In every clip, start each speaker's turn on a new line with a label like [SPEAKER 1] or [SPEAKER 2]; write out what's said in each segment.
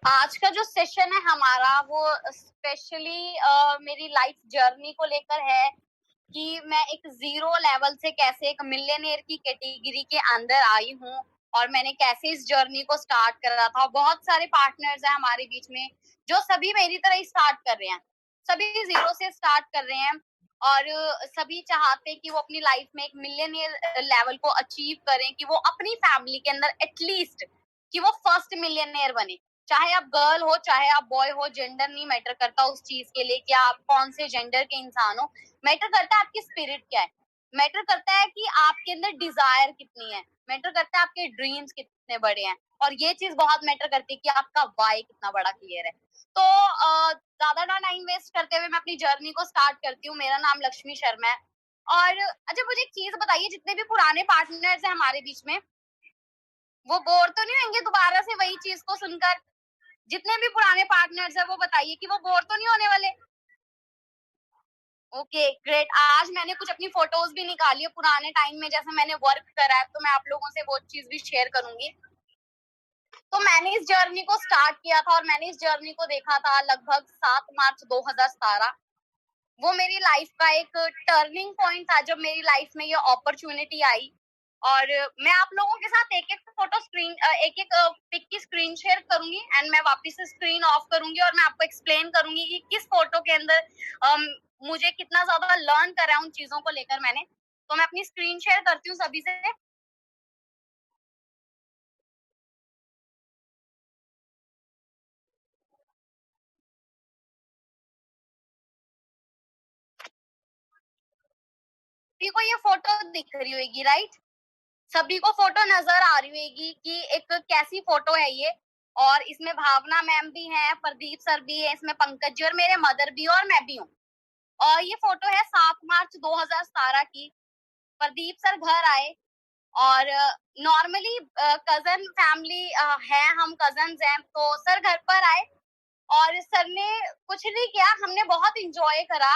[SPEAKER 1] आज का जो सेशन है हमारा वो स्पेशली मेरी लाइफ जर्नी को लेकर है कि मैं एक जीरो लेवल से कैसे एक मिलियनेयर की कैटेगरी के अंदर आई हूँ और मैंने कैसे इस जर्नी को स्टार्ट करा था। बहुत सारे पार्टनर्स हैं हमारे बीच में जो सभी मेरी तरह ही स्टार्ट कर रहे हैं, सभी जीरो से स्टार्ट कर रहे हैं और सभी चाहते हैं कि वो अपनी लाइफ में एक मिलियनेयर लेवल को अचीव करें, कि वो अपनी फैमिली के अंदर एटलीस्ट कि वो फर्स्ट मिलियनेयर बने। चाहे आप गर्ल हो चाहे आप बॉय हो, जेंडर नहीं मैटर करता उस चीज के लिए कि आप कौन से जेंडर के इंसान हो। मैटर करता है आपकी स्पिरिट क्या है, मैटर करता है कि आपके अंदर डिजायर कितनी है, मैटर करता है आपके ड्रीम्स कितने बड़े हैं, और ये चीज बहुत मैटर करती है कि आपका वाई कितना बड़ा क्लियर है। तो ज्यादा ना टाइम वेस्ट करते हुए मैं अपनी जर्नी को स्टार्ट करती हूँ। मेरा नाम लक्ष्मी शर्मा है। और अच्छा मुझे एक चीज बताइए, जितने भी पुराने पार्टनर्स हैं हमारे बीच में, वो बोर तो नहीं होंगे दोबारा से वही चीज को सुनकर? जितने भी पुराने पार्टनर्स हैं वो बताइए कि वो बोर तो नहीं होने वाले। Okay great. आज मैंने कुछ अपनी फोटोज भी निकाली है पुराने टाइम में जैसे मैंने वर्क करा है, तो मैं आप लोगों से वो चीज भी शेयर करूंगी। तो मैंने इस जर्नी को स्टार्ट किया था और मैंने इस जर्नी को देखा था लगभग 7 मार्च 2017। वो मेरी लाइफ का एक टर्निंग पॉइंट था जब मेरी लाइफ में ये अपॉर्चुनिटी आई। और मैं आप लोगों के साथ एक एक फोटो स्क्रीन एक एक पिक की स्क्रीन शेयर करूंगी एंड मैं वापस से स्क्रीन ऑफ करूंगी और मैं आपको एक्सप्लेन करूंगी कि किस फोटो के अंदर मुझे कितना ज्यादा लर्न करा उन चीजों को लेकर मैंने। तो मैं अपनी स्क्रीन शेयर करती हूँ सभी से। सभी को ये फोटो दिख रही होगी, राइट? सभी को फोटो नजर आ रही होगी कि एक कैसी फोटो है ये। और इसमें भावना मैम भी है, प्रदीप सर भी है, इसमें पंकज जी और मेरे मदर भी और मैं भी हूँ। और ये फोटो है 7 मार्च 2017 की। प्रदीप सर घर आए और नॉर्मली कजन फैमिली है, हम कजन हैं, तो सर घर पर आए और सर ने कुछ नहीं किया, हमने बहुत इंजॉय करा।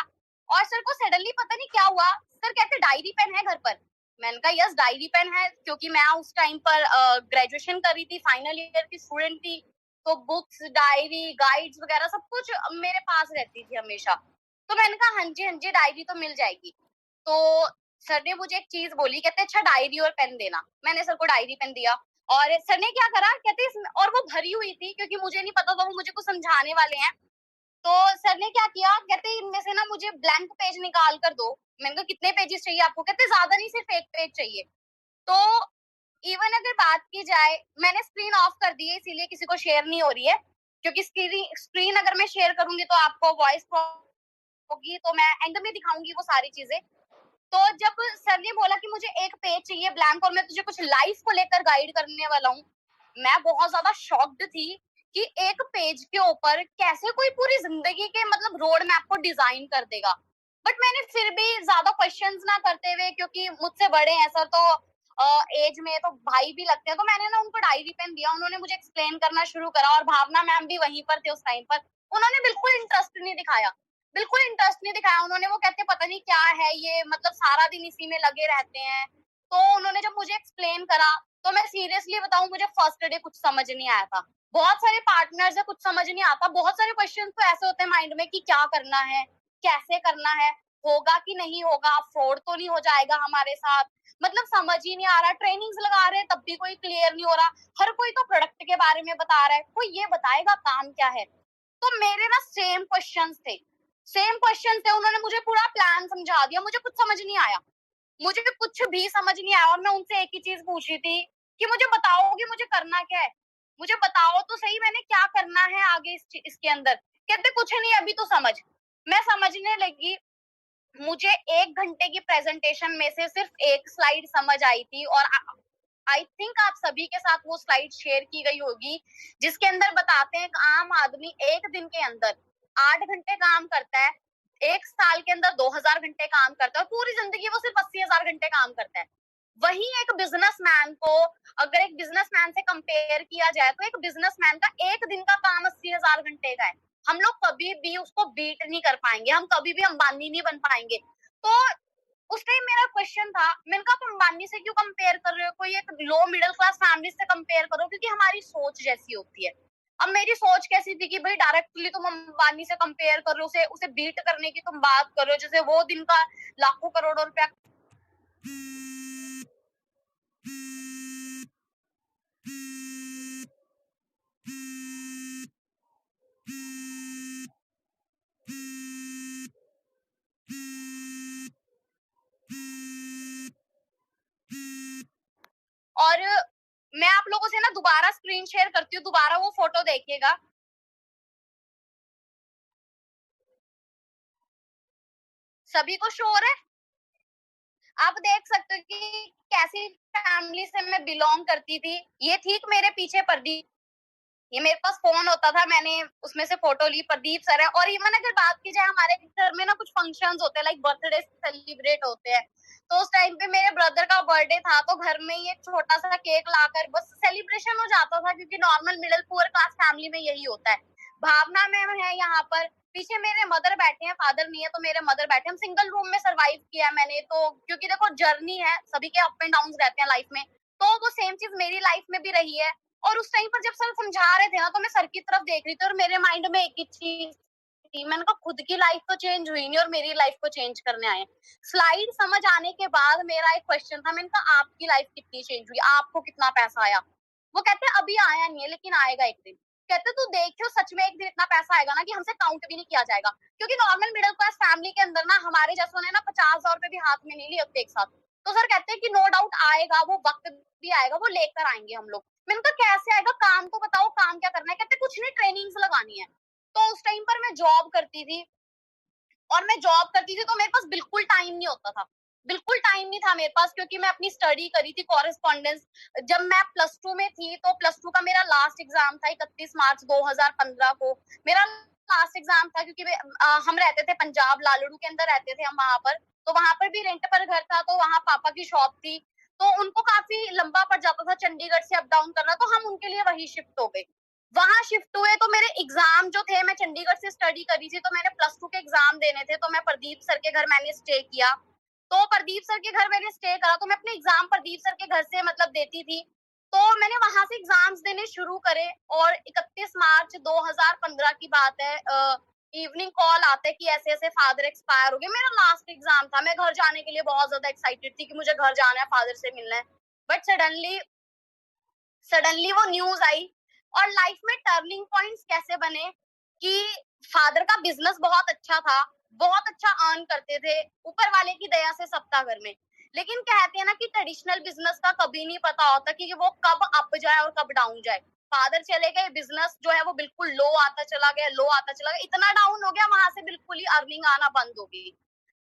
[SPEAKER 1] और सर को सडनली पता नहीं क्या हुआ, सर कहते डायरी पेन है घर पर। मैंने कहा यस डायरी पेन है, क्योंकि मैं उस टाइम पर ग्रेजुएशन कर रही थी, फाइनल ईयर की स्टूडेंट थी। तो बुक्स डायरी गाइड्स वगैरह सब कुछ मेरे पास रहती थी हमेशा। तो मैंने कहा हाँ जी डायरी तो मिल जाएगी। तो सर ने मुझे एक चीज बोली, कहते अच्छा डायरी और पेन देना। मैंने सर को डायरी पेन दिया और सर ने क्या करा, कहते और वो भरी हुई थी क्योंकि मुझे नहीं पता था वो मुझे कुछ समझाने वाले हैं। तो सर ने क्या किया, कहते इनमें से ना मुझे ब्लैंक पेज निकाल कर दो। मैंने कहा कितने पेजेस चाहिए आपको? कहते ज्यादा नहीं, सिर्फ एक पेज चाहिए। तो इवन अगर बात की जाए, मैंने स्क्रीन ऑफ कर दी है इसीलिए किसी को शेयर नहीं हो रही है, क्योंकि स्क्रीन अगर मैं शेयर करूंगी तो आपको वॉइस होगी, तो मैं एंड में दिखाऊंगी वो सारी चीजें। तो जब सर ने बोला कि मुझे एक पेज चाहिए ब्लैंक और मैं तुझे कुछ लाइफ को लेकर गाइड करने वाला हूँ, मैं बहुत ज्यादा शॉक्ड थी कि एक पेज के ऊपर कैसे कोई पूरी जिंदगी के मतलब रोड मैप को डिजाइन कर देगा। बट मैंने फिर भी ज्यादा क्वेश्चंस ना करते हुए, क्योंकि मुझसे बड़े हैं सर, तो एज में तो भाई भी लगते हैं, तो मैंने ना उनको डायरी पेन दिया, उन्होंने मुझे एक्सप्लेन करना शुरू करा। और भावना मैम भी वहीं पर थे उस टाइम पर, उन्होंने बिल्कुल इंटरेस्ट नहीं दिखाया, बिल्कुल इंटरेस्ट नहीं दिखाया उन्होंने। वो कहते पता नहीं क्या है ये, मतलब सारा दिन इसी में लगे रहते हैं। तो उन्होंने जब मुझे एक्सप्लेन करा, तो मैं सीरियसली बताऊं मुझे फर्स्ट डे कुछ समझ नहीं आया था। बहुत सारे पार्टनर्स है, कुछ समझ नहीं आता, बहुत सारे क्वेश्चन तो ऐसे होते हैं माइंड में कि क्या करना है, कैसे करना है, होगा कि नहीं होगा, फ्रॉड तो नहीं हो जाएगा हमारे साथ, मतलब समझ ही नहीं आ रहा। ट्रेनिंग्स लगा रहे हैं तब भी कोई क्लियर नहीं हो रहा, हर कोई तो प्रोडक्ट के बारे में बता रहा है, कोई ये बताएगा काम क्या है। तो मेरे ना सेम क्वेश्चंस थे, सेम क्वेश्चन थे, उन्होंने मुझे पूरा प्लान समझा दिया, मुझे कुछ समझ नहीं आया, मुझे कुछ भी समझ नहीं आया। और मैं उनसे एक ही चीज पूछ रही थी कि मुझे बताओ कि मुझे करना क्या है, मुझे बताओ तो सही मैंने क्या करना है आगे इसके अंदर। कहते कुछ नहीं अभी तो समझ। मैं समझने लगी, मुझे 1 घंटे की प्रेजेंटेशन में से सिर्फ एक स्लाइड समझ आई थी, और आई थिंक आप सभी के साथ वो स्लाइड शेयर की गई होगी, जिसके अंदर बताते हैं एक आम आदमी एक दिन के अंदर 8 घंटे काम करता है, एक साल के अंदर 2000 घंटे काम करता है, पूरी जिंदगी वो सिर्फ 80,000 घंटे काम करता है। वही एक बिजनेसमैन को अगर एक बिजनेसमैन से कंपेयर किया जाए, तो एक बिजनेसमैन का एक दिन का काम 80,000 घंटे का है। हम लोग कभी भी उसको बीट नहीं कर पाएंगे, हम कभी भी अंबानी नहीं बन पाएंगे। तो उस टाइम मेरा क्वेश्चन था, मैंने कहा तुम अंबानी से क्यों कंपेयर कर रहे हो, कोई एक लो मिडिल क्लास फैमिली से कंपेयर करो, क्योंकि हमारी सोच जैसी होती है। अब मेरी सोच कैसी थी कि भाई डायरेक्टली तुम अंबानी से कंपेयर कर रहे हो, उसे उसे बीट करने की तुम बात कर रहे हो, जैसे वो दिन का लाखों करोड़ों रुपया। और मैं आप लोगों से ना दोबारा स्क्रीन शेयर करती हूँ, दोबारा वो फोटो देखिएगा। सभी को शो हो रहा है? आप देख सकते हो कि कैसी फैमिली से मैं बिलोंग करती थी। ये ठीक मेरे पीछे प्रदीप, ये मेरे पास फोन होता था, मैंने उसमें से फोटो ली, प्रदीप सर है। और इवन अगर बात की जाए हमारे घर में ना कुछ फंक्शंस होते हैं, लाइक बर्थडे सेलिब्रेट होते हैं, तो उस टाइम पे मेरे ब्रदर का बर्थडे था, तो घर में ही एक छोटा सा केक लाकर बस सेलिब्रेशन हो जाता था, क्योंकि normal middle poor class family में यही होता है। भावना मैम है यहाँ पर, पीछे मेरे मदर बैठे हैं, फादर नहीं है तो मेरे मदर बैठे। हम सिंगल रूम में सर्वाइव किया मैंने तो, क्योंकि देखो जर्नी है, सभी के अप एंड डाउन रहते हैं लाइफ में, तो वो सेम चीज मेरी लाइफ में भी रही है। और उस टाइम पर जब सर समझा रहे थे ना, तो मैं सर की तरफ देख रही थी और मेरे माइंड में एक ही चीज थी, मैंने कहा खुद की लाइफ तो चेंज हुई नहीं और मेरी लाइफ को चेंज करने आए। स्लाइड समझ आने के बाद मेरा एक क्वेश्चन था, मैंने कहा आपकी लाइफ कितनी चेंज हुई, आपको कितना पैसा आया? वो कहते हैं अभी आया नहीं है लेकिन आएगा एक दिन। कहते तू देखियो सच में एक दिन इतना पैसा आएगा ना कि हमसे काउंट भी नहीं किया जाएगा, क्योंकि नॉर्मल मिडिल क्लास फैमिली के अंदर ना हमारे जैसों ने ना 50,000 रुपए भी हाथ में नहीं लिए होते एक साथ। तो सर कहते हैं कि नो डाउट आएगा, वो वक्त भी आएगा, वो लेकर आएंगे हम लोग। मैंने कहा कैसे आएगा, काम तो बताओ, काम क्या करना है? कहते कुछ नहीं, ट्रेनिंग्स लगानी है। तो उस टाइम पर मैं जॉब करती थी, और मैं जॉब करती थी तो मेरे पास बिल्कुल टाइम नहीं होता था, बिल्कुल टाइम नहीं था मेरे पास, क्योंकि मैं अपनी स्टडी करी थी कॉरेस्पॉन्डेंस। जब मैं प्लस टू में थी तो प्लस टू का मेरा लास्ट एग्जाम था 31 मार्च 2015 को, मेरा लास्ट एग्जाम था, क्योंकि हम रहते थे पंजाब, लालड़ू के अंदर रहते थे हम वहां पर। तो वहां पर भी रेंट पर घर था, तो वहां पापा की शॉप थी, तो उनको काफी लंबा पड़ जाता था चंडीगढ़ से अप डाउन करना, तो हम उनके लिए वही शिफ्ट हो गए। वहां शिफ्ट हुए तो मेरे एग्जाम जो थे, मैं चंडीगढ़ से स्टडी करी थी, तो मैंने प्लस टू के एग्जाम देने थे, तो मैं प्रदीप सर के घर मैंने स्टे किया। तो प्रदीप सर के घर मैंने स्टे करा, तो मैं अपने एग्जाम प्रदीप सर के घर से मतलब देती थी। तो मैंने वहां से एग्जाम्स देने शुरू करे, और 31 मार्च 2015 की बात है, इवनिंग कॉल आता है कि ऐसे ऐसे फादर एक्सपायर हो गए। मेरा लास्ट एग्जाम था, मैं घर जाने के लिए बहुत ज्यादा एक्साइटेड थी कि मुझे घर जाना है, फादर से मिलना है। बट सडनली सडनली वो न्यूज आई। और लाइफ में टर्निंग पॉइंट्स कैसे बने कि फादर का बिजनेस बहुत अच्छा था, बहुत अच्छा अर्न करते थे, ऊपर वाले की दया से सब था घर में। लेकिन कहते हैं ना कि ट्रेडिशनल बिजनेस का कभी नहीं पता होता कि वो कब अप जाए और कब डाउन जाए। फादर चले गए, बिजनेस जो है वो बिल्कुल लो आता चला गया, लो आता चला गया, इतना डाउन हो गया वहां से बिल्कुल ही अर्निंग आना बंद हो गई।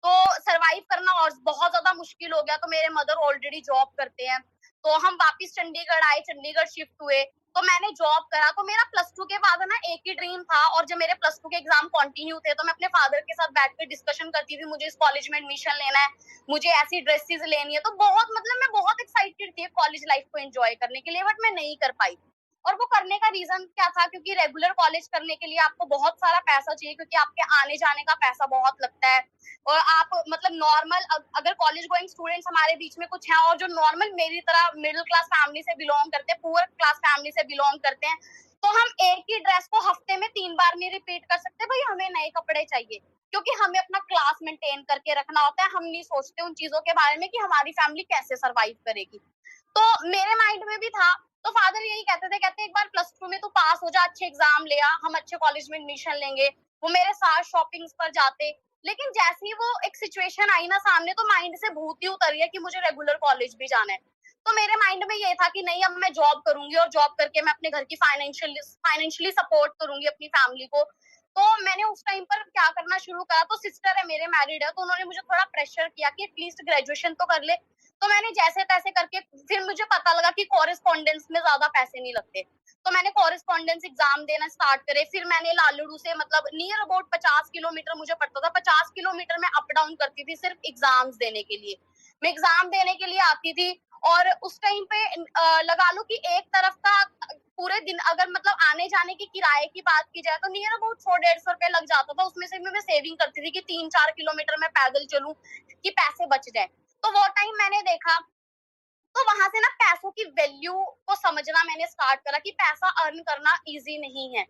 [SPEAKER 1] तो सरवाइव करना और बहुत ज्यादा मुश्किल हो गया। तो मेरे मदर ऑलरेडी जॉब करते हैं, तो हम वापिस चंडीगढ़ आए, चंडीगढ़ शिफ्ट हुए, तो मैंने जॉब करा। तो मेरा प्लस टू के बाद ना एक ही ड्रीम था, और जब मेरे प्लस टू के एग्जाम कंटिन्यू थे तो मैं अपने फादर के साथ बैठ के डिस्कशन करती थी, मुझे इस कॉलेज में एडमिशन लेना है, मुझे ऐसी ड्रेसेस लेनी है। तो बहुत मतलब मैं बहुत एक्साइटेड थी कॉलेज लाइफ को एंजॉय करने के लिए, बट मैं नहीं कर पाई। और वो करने का रीजन क्या था, क्योंकि रेगुलर कॉलेज करने के लिए आपको बहुत सारा पैसा चाहिए, क्योंकि आपके आने जाने का पैसा बहुत लगता है। और आप मतलब नॉर्मल अगर कॉलेज गोइंग स्टूडेंट्स हमारे बीच में कुछ हैं, और जो नॉर्मल मेरी तरह मिडिल क्लास फैमिली से बिलोंग करते हैं, पुअर क्लास फैमिली से बिलोंग करते हैं, तो हम एक ही ड्रेस को हफ्ते में 3 बार नहीं रिपीट कर सकते। भाई हमें नए कपड़े चाहिए, क्योंकि हमें अपना क्लास मेंटेन करके रखना होता है। हम नहीं सोचते उन चीजों के बारे में कि हमारी फैमिली कैसे सरवाइव करेगी। तो मेरे माइंड में भी था। तो फादर यही कहते थे, कहते एक बार प्लस टू में तू पास हो जा, अच्छे एग्जाम ले आ, हम अच्छे कॉलेज में एडमिशन लेंगे। वो मेरे साथ शॉपिंग्स पर जाते। लेकिन जैसे ही वो एक सिचुएशन आई ना सामने, तो माइंड से भूत ही उतर गया कि मुझे रेगुलर कॉलेज भी जाना है। तो मेरे माइंड में ये था कि नहीं, अब मैं जॉब करूंगी, और जॉब करके मैं अपने घर की फाइनेंशियली सपोर्ट करूंगी अपनी फैमिली को। तो मैंने उस टाइम पर क्या करना शुरू करा, तो सिस्टर है मेरे, मैरिड है, तो उन्होंने मुझे थोड़ा प्रेशर किया कि एटलीस्ट ग्रेजुएशन तो कर ले। तो मैंने जैसे तैसे करके, फिर मुझे पता लगा कि कॉरेस्पॉन्डेंस में ज्यादा पैसे नहीं लगते, तो मैंने कॉरेस्पॉन्डेंस एग्जाम देना स्टार्ट करे। फिर मैंने लालड़ू से मतलब नियर अबाउट 50 किलोमीटर मुझे पड़ता था, 50 किलोमीटर में अप डाउन करती थी सिर्फ एग्जाम्स देने के लिए। मैं एग्जाम देने के लिए आती थी, और उस टाइम पे लगा लो कि एक तरफ का पूरे दिन अगर मतलब आने जाने की किराए की बात की जाए तो नियर अबाउट 100-150 रुपए लग जाता था। उसमें से भी मैं सेविंग करती थी कि 3-4 किलोमीटर में पैदल चलूं कि पैसे बच जाए। तो वो टाइम मैंने देखा तो वहां से ना पैसों की वैल्यू को समझना मैंने स्टार्ट करा कि पैसा अर्न करना इजी नहीं है।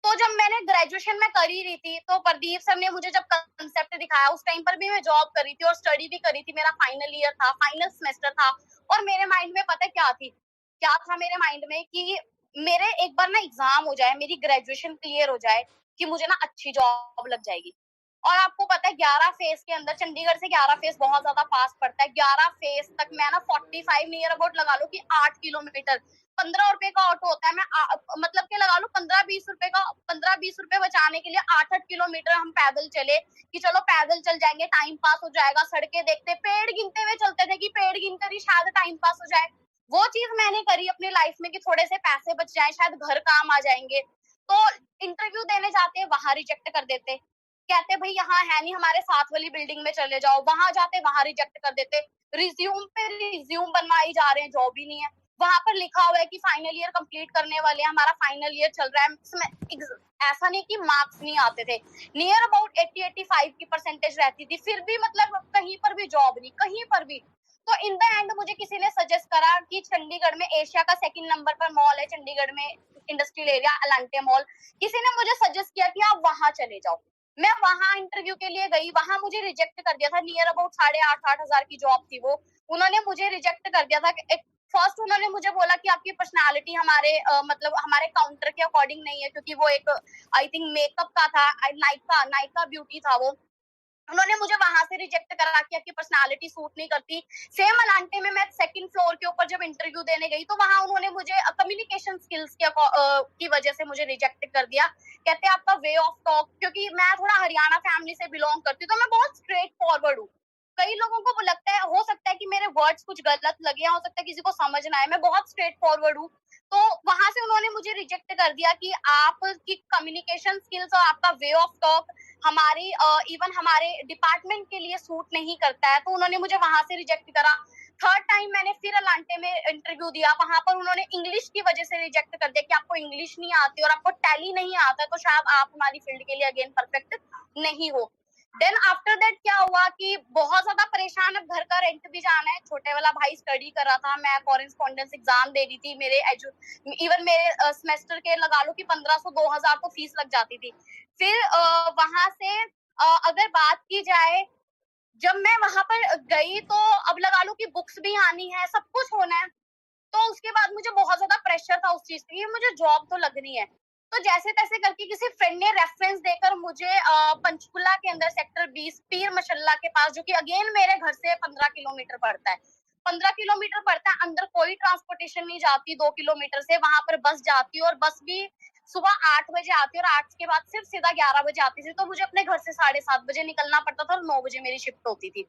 [SPEAKER 1] तो जब मैंने ग्रेजुएशन में कर ही रही थी, तो प्रदीप सर ने मुझे जब कंसेप्ट दिखाया, उस टाइम पर भी मैं जॉब कर रही थी और स्टडी भी कर रही थी, मेरा फाइनल ईयर था, फाइनल सेमेस्टर था, और मेरे माइंड में पता क्या था मेरे माइंड में कि मेरे एक बार ना एग्जाम हो जाए, मेरी ग्रेजुएशन क्लियर हो जाए, कि मुझे ना अच्छी जॉब लग जाएगी। और आपको पता है 11 फेज के अंदर, चंडीगढ़ से 11 फेज बहुत ज्यादा पास पड़ता है, 11 फेज तक मैं ना 45 नियर अबाउट लगा लो कि 8 किलोमीटर, 15 रुपए का ऑटो होता है, मैं मतलब के लगा लो 15-20 रुपए बचाने के लिए 8-8 किलोमीटर हम पैदल चले, कि चलो पैदल चल जाएंगे, टाइम पास हो जाएगा, सड़कें देखते, पेड़ गिनते हुए चलते थे कि पेड़ गिनकर ही शायद टाइम पास हो जाए। वो चीज मैंने करी अपनी लाइफ में कि थोड़े से पैसे बच जाए, शायद घर काम आ जाएंगे। तो इंटरव्यू देने जाते, वहां रिजेक्ट कर देते, कहते भाई यहाँ है नहीं, हमारे साथ वाली बिल्डिंग में चले जाओ, वहां जाते वहां रिजेक्ट कर देते, रिज्यूम पे रिज्यूम बनवाई जा रहे हैं, जॉब ही नहीं है। वहां पर लिखा हुआ है कि फाइनल ईयर कंप्लीट करने वाले हैं, हमारा फाइनल ईयर चल रहा है, इसमें ऐसा नहीं कि मार्क्स नहीं आते थे, नियर अबाउट 80-85 की परसेंटेज रहती थी, फिर भी मतलब कहीं पर भी जॉब नहीं, कहीं पर भी। तो इन द एंड मुझे किसी ने सजेस्ट करा कि चंडीगढ़ में एशिया का 2nd नंबर पर मॉल है, चंडीगढ़ में इंडस्ट्रियल एरिया अलांटे मॉल, किसी ने मुझे सजेस्ट किया कि आप वहां चले जाओ। मैं वहां इंटरव्यू के लिए गई, वहां मुझे रिजेक्ट कर दिया था, नियर अबाउट 8,500 की जॉब थी वो, उन्होंने मुझे रिजेक्ट कर दिया था। फर्स्ट उन्होंने मुझे बोला कि आपकी पर्सनालिटी हमारे मतलब हमारे काउंटर के अकॉर्डिंग नहीं है, क्योंकि वो एक आई थिंक मेकअप का था, नायका ब्यूटी था वो। उन्होंने मुझे वहां से रिजेक्ट करा कि आपकी पर्सनालिटी सूट नहीं करती। सेम अलांटे में मैं 2nd फ्लोर के ऊपर जब इंटरव्यू देने गई, तो वहां उन्होंने मुझे कम्युनिकेशन स्किल्स की वजह से मुझे रिजेक्ट कर दिया। कहते आपका वे ऑफ टॉक, क्योंकि मैं थोड़ा हरियाणा फैमिली से बिलोंग करती हूँ, तो मैं बहुत स्ट्रेट फॉरवर्ड हूँ। कई लोगों को लगता है, हो सकता है कि मेरे वर्ड्स कुछ गलत लगे, हो सकता है किसी को समझ ना आए, मैं बहुत स्ट्रेट फॉरवर्ड हूँ। तो वहां से उन्होंने मुझे रिजेक्ट कर दिया कि आपकी कम्युनिकेशन स्किल्स और आपका वे ऑफ टॉक हमारी इवन हमारे डिपार्टमेंट के लिए सूट नहीं करता है, तो उन्होंने मुझे वहां से रिजेक्ट करा। थर्ड टाइम मैंने फिर अलांटे में इंटरव्यू दिया, वहां पर उन्होंने इंग्लिश की वजह से रिजेक्ट कर दिया कि आपको इंग्लिश नहीं आती और आपको टैली नहीं आता, तो शायद आप हमारी फील्ड के लिए अगेन परफेक्ट नहीं हो। देन आफ्टर दैट क्या हुआ कि बहुत ज्यादा परेशान, अब घर का रेंट भी जाना है, छोटे वाला भाई स्टडी कर रहा था, मैं कॉरेस्पॉन्डेंस एग्जाम दे रही थी, मेरे इवन मेरे सेमेस्टर के लगा लो कि 1,500-2,000 तो फीस लग जाती थी। फिर वहां से अगर बात की जाए, जब मैं वहां पर गई, तो अब लगा लो कि बुक्स भी आनी है, सब कुछ होना है, तो उसके बाद मुझे बहुत ज्यादा प्रेशर था उस चीज की, मुझे जॉब तो लगनी है। तो जैसे तैसे करके किसी फ्रेंड ने रेफरेंस देकर मुझे पंचकुला के अंदर सेक्टर 20 पीर मशल्ला के पास, जो कि अगेन मेरे घर से 15 किलोमीटर पड़ता है, 15 किलोमीटर पड़ता है, अंदर कोई ट्रांसपोर्टेशन नहीं जाती, 2 किलोमीटर से वहां पर बस जाती है, और बस भी सुबह 8 बजे आती है, और 8 के बाद सिर्फ सीधा 11 बजे आती थी, तो मुझे अपने घर से 7:30 बजे निकलना पड़ता था, और 9 बजे मेरी शिफ्ट होती थी।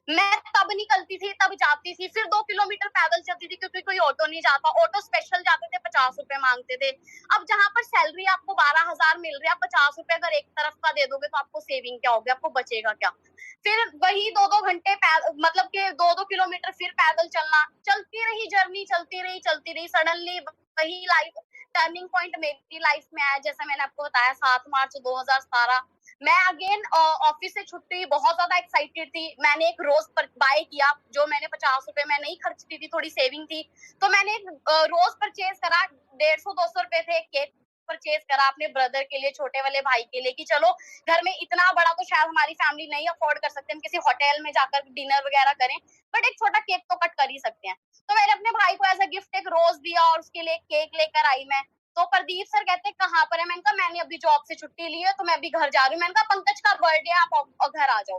[SPEAKER 1] मैं तब निकलती थी, तब जाती थी, फिर 2 किलोमीटर पैदल चलती थी, क्योंकि कोई ऑटो नहीं जाता, ऑटो स्पेशल जाते थे, 50 रुपए मांगते थे। अब जहां पर सैलरी आपको 12,000 मिल रही है, आप 50 रुपए अगर एक तरफ का दे दोगे, तो आपको सेविंग क्या होगी, आपको बचेगा क्या? फिर वही 2-2 घंटे मतलब के 2-2 किलोमीटर फिर पैदल चलना, चलती रही जर्नी, चलती रही। सडनली वही लाइफ टर्निंग पॉइंट मेरी लाइफ में आया, जैसा मैंने आपको बताया, 7 मार्च 2017। मैं अगेन ऑफिस से छुट्टी, बहुत ज्यादा एक्साइटेड थी, मैंने एक रोज बाय किया, जो मैंने 50 रुपए मैं नहीं खर्चती थी, थोड़ी सेविंग थी, तो मैंने एक रोज परचेज करा, 150-200 रुपए थे, केक परचेज करा अपने ब्रदर के लिए, छोटे वाले भाई के लिए, कि चलो घर में इतना बड़ा तो शायद हमारी फैमिली नहीं अफोर्ड कर सकते, हम किसी होटल में जाकर डिनर वगैरह करें, बट एक छोटा केक तो कट कर ही सकते हैं। तो मैंने अपने भाई को एज अ गिफ्ट एक रोज दिया, और उसके लिए केक लेकर आई मैं। तो प्रदीप सर कहते कहाँ पर है, मैंने कहा मैंने अभी जॉब से छुट्टी ली है, तो मैं अभी घर जा रही हूँ। मैंने कहा पंकज का बर्थडे है, आप घर आ जाओ।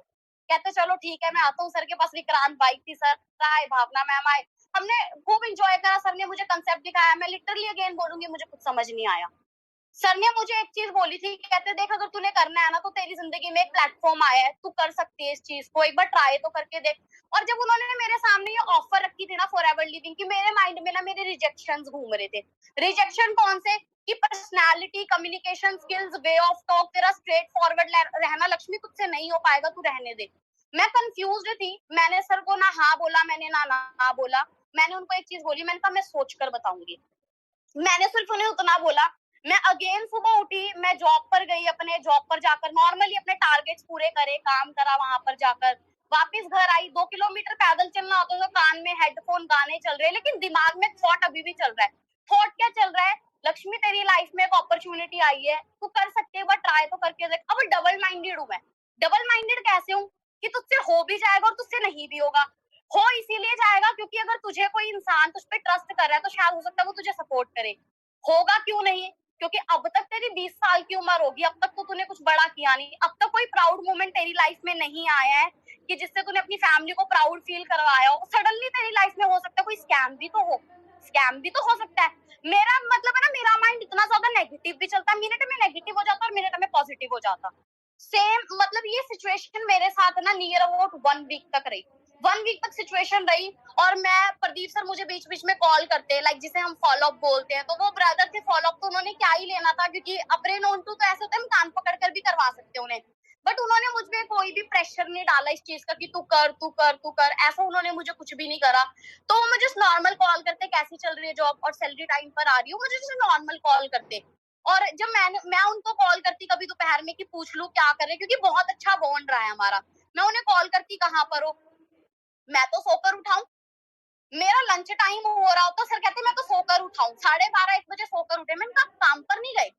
[SPEAKER 1] कहते चलो ठीक है, मैं आता हूँ। सर के पास विक्रांत बाइक थी, सर आए, भावना मैम आए, हमने खूब इंजॉय करा, सर ने मुझे कंसेप्ट दिखाया, मैं लिटरली अगेन बोलूंगी, मुझे कुछ समझ नहीं आया। सर ने मुझे एक चीज बोली थी, कहते देख अगर तूने करना है ना, तो तेरी जिंदगी में एक प्लेटफॉर्म आया है, तू कर सकती है इस चीज को, एक बार ट्राई तो करके देख। और जब उन्होंने मेरे सामने ये ऑफर रखी थी ना, फॉर एवर लिविंग की, मेरे माइंड में ना मेरे रिजेक्शंस घूम रहे थे। रिजेक्शन कौन से? कि personality, communication skills, way of talk तेरा स्ट्रेट फॉरवर्ड रहना, लक्ष्मी तुझसे नहीं हो पाएगा, तू रहने दे। मैं कंफ्यूज्ड थी, मैंने सर को ना हाँ बोला, मैंने ना बोला। मैंने उनको एक चीज बोली, मैंने कहा मैं सोच कर बताऊंगी। मैंने सिर्फ उन्हें उतना बोला। मैं अगेन सुबह उठी, मैं जॉब पर गई, अपने जॉब पर जाकर नॉर्मली अपने टारगेट्स पूरे करे, काम करा वहां पर जाकर, वापस घर आई, 2 किलोमीटर पैदल चलना होता तो कान में हेडफोन गाने चल रहे हैं, लेकिन दिमाग में थॉट अभी भी चल रहा है। थॉट क्या चल रहा है? लक्ष्मी तेरी लाइफ में एक अपॉर्चुनिटी आई है, तू कर सकती है, बट ट्राई तो करके देख। अब डबल माइंडेड हूं मैं। डबल माइंडेड कैसे हूँ कि तुझसे हो भी जाएगा और तुझसे नहीं भी होगा। हो इसीलिए जाएगा क्योंकि अगर तुझे कोई इंसान तुझ पे ट्रस्ट कर रहा है तो शायद हो सकता है वो तुझे सपोर्ट करे। होगा क्यों नहीं? क्योंकि अब तक तेरी 20 साल की उम्र होगी, अब तक तो तूने कुछ बड़ा किया नहीं, अब तक कोई प्राउड मोमेंट तेरी लाइफ में नहीं आया है कि जिससे तूने अपनी फैमिली को प्राउड फील करवाया हो। सडनली तेरी लाइफ में हो सकता है कोई स्कैम भी तो हो, स्कैम भी तो हो सकता है। मेरा मतलब है ना, मेरा माइंड इतना ज्यादा नेगेटिव भी चलता है, मिनट में नेगेटिव हो जाता और मिनट में पॉजिटिव हो जाता। सेम मतलब ये सिचुएशन मेरे साथ ना नियर अबाउट 1 वीक तक रही। 1 वीक तक सिचुएशन रही और मैं, प्रदीप सर मुझे बीच बीच में कॉल करते हैं, लाइक जिसे हम फॉलो अप बोलते हैं, तो वो ब्रदर थे फॉलो अप, तो उन्होंने क्या ही लेना था क्योंकि अपने नोन टू तो ऐसे होते हैं हम कान पकड़ कर भी करवा सकते हैं उन्हें, बट उन्होंने मुझ पे कोई भी प्रेशर नहीं डाला इस चीज का कि तू कर तू कर तू कर, ऐसा उन्होंने मुझे कुछ भी नहीं करा। तो वो मुझे नॉर्मल कॉल करते, कैसी चल रही है जॉब और सैलरी टाइम पर आ रही हो, मुझे जैसे नॉर्मल कॉल करते। और जब मैं उनको कॉल करती कभी दोपहर में कि पूछ लूं क्या कर रहे, क्योंकि बहुत अच्छा बॉन्ड रहा है हमारा, मैं उन्हें कॉल करती कहाँ पर हो, मैं तो सोकर उठाऊं, मेरा लंच टाइम हो रहा हो तो सर कहते मैं तो सोकर उठाऊं, 12:30-1 बजे सोकर उठे। मैंने कहा काम पर नहीं गए?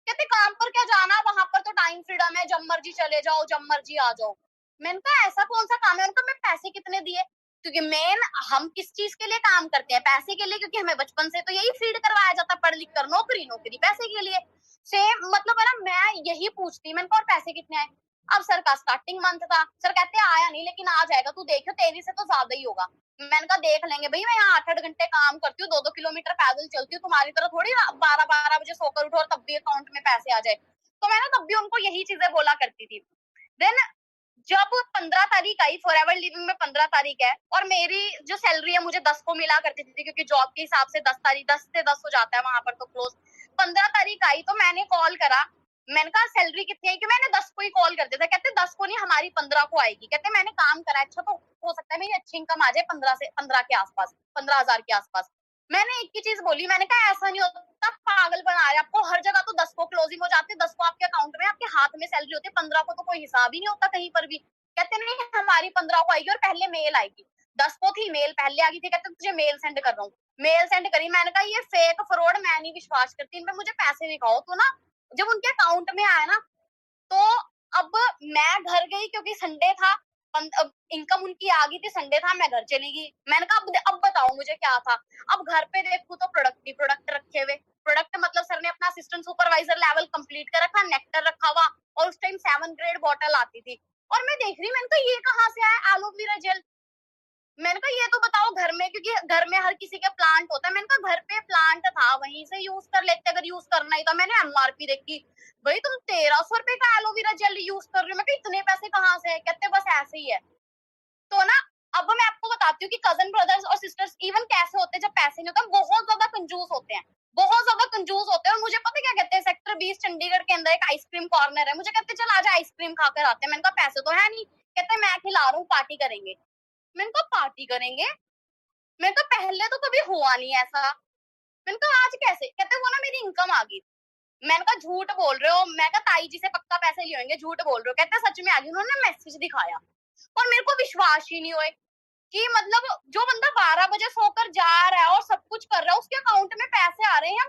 [SPEAKER 1] कहते काम पर क्या जाना, वहां पर तो टाइम फ्रीडम है, जब मर्जी चले जाओ जब मर्जी आ जाओ। मैंने कहा ऐसा कौन सा काम है? उनका मैं पैसे कितने दिए? क्योंकि मेन हम किस चीज के लिए काम करते हैं? पैसे के लिए, क्योंकि हमें बचपन से तो यही फीड करवाया जाता, पढ़ लिख कर नौकरी नौकरी पैसे के लिए। सेम मतलब है ना, मैं यही पूछती, मैंने कहा और पैसे कितने आए? अब सर का स्टार्टिंग मंथ था, सर कहते आया नहीं लेकिन आ जाएगा, तू देखियो तेरी से तो ज्यादा ही होगा। मैंने कहा देख लेंगे भाई, मैं यहाँ 8-8 घंटे काम करती हूँ, 2-2 किलोमीटर पैदल चलती हूँ, तुम्हारी तरह थोड़ी 12-12 बजे सोकर उठो और तब भी अकाउंट में पैसे आ जाए। तो मैं ना तब भी उनको यही चीजें बोला करती थी। देन जब 15 तारीख आई, फॉरएवर लिविंग में 15 तारीख है और मेरी जो सैलरी है मुझे 10 को मिला करती थी, क्योंकि जॉब के हिसाब से 10 तारीख 10 से 10 हो जाता है वहां पर तो क्लोज। 15 तारीख आई तो मैंने कॉल करा, मैंने कहा सैलरी कितनी है, कि मैंने 10 को ही कॉल कर दिया था। कहते 10 को नहीं, हमारी 15 को आएगी। कहते मैंने काम करा अच्छा, तो हो सकता है मेरी अच्छी इनकम आ जाए 15 के आसपास, 15,000 के आसपास। मैंने एक ही चीज बोली, मैंने कहा ऐसा नहीं होता, पागल बना रहे आपको, हर जगह तो 10 को क्लोजिंग हो जाती है, 10 को आपके अकाउंट में आपके हाथ में सैलरी होती है, 15 को तो कोई हिसाब ही नहीं होता कहीं पर भी। कहते नहीं हमारी 15 को आएगी और पहले मेल आएगी। 10 को थी, मेल पहले आ गई थी। कहते तुझे मेल सेंड कर रहा हूँ, मेल सेंड करी। मैंने कहा ये फेक फ्रॉड, मैं नहीं विश्वास करती इन पे, मुझे पैसे दिखाओ। तो ना जब उनके अकाउंट में आया ना, तो अब मैं घर गई क्योंकि संडे था, अब इनकम उनकी आ गई थी, संडे था, मैं घर चली गई। मैंने कहा अब बताओ मुझे क्या था। अब घर पे देखूं तो प्रोडक्ट रखे हुए, प्रोडक्ट मतलब सर ने अपना असिस्टेंट सुपरवाइजर लेवल कंप्लीट कर रखा, नेक्टर रखा हुआ, और उस टाइम 7 ग्रेड बॉटल आती थी। और मैं देख रही, मैंने कहा ये कहाँ से आया एलोवेरा जेल। मैंने कहा ये तो बताओ घर में, क्योंकि घर में हर किसी के प्लांट होता है। मैंने कहा घर पे प्लांट था, वहीं से यूज कर लेते अगर यूज करना ही था। मैंने एमआरपी देखी, भाई तुम 1300 रुपए का एलोवेरा जेल यूज कर रहे हो। मैं कहा इतने पैसे कहाँ से है? कहते बस ऐसे ही है। तो ना अब मैं आपको बताती हूँ कि कजन ब्रदर्स और सिस्टर्स इवन कैसे होते हैं जब पैसे नहीं होते, बहुत ज्यादा कंजूस होते हैं, बहुत ज्यादा कंजूस होते हैं। और मुझे पता क्या कहते हैं, सेक्टर 20 चंडीगढ़ के अंदर एक आइसक्रीम कॉर्नर है, मुझे कहते चल आज आइसक्रीम खाकर आते हैं। मैंने कहा पैसे तो है नहीं। कहते मैं खिला रहा हूँ, पार्टी करेंगे। मैंने कहा पार्टी करेंगे? मैंने कहा पहले तो कभी हुआ नहीं ऐसा। मैंने कहा आज कैसे? कहते वो ना मेरी इनकम आ गई। मैंने कहा झूठ बोल रहे हो। मैं कहा ताई जी से पक्का पैसे लिए होंगे, झूठ बोल रहे हो। कहते सच में आ गई। उन्होंने मैसेज दिखाया और मेरे को विश्वास ही नहीं हुए कि मतलब जो बंदा 12 बजे सोकर जा रहा है और सब कुछ कर रहा है, उसके अकाउंट में पैसे आ रहे हैं।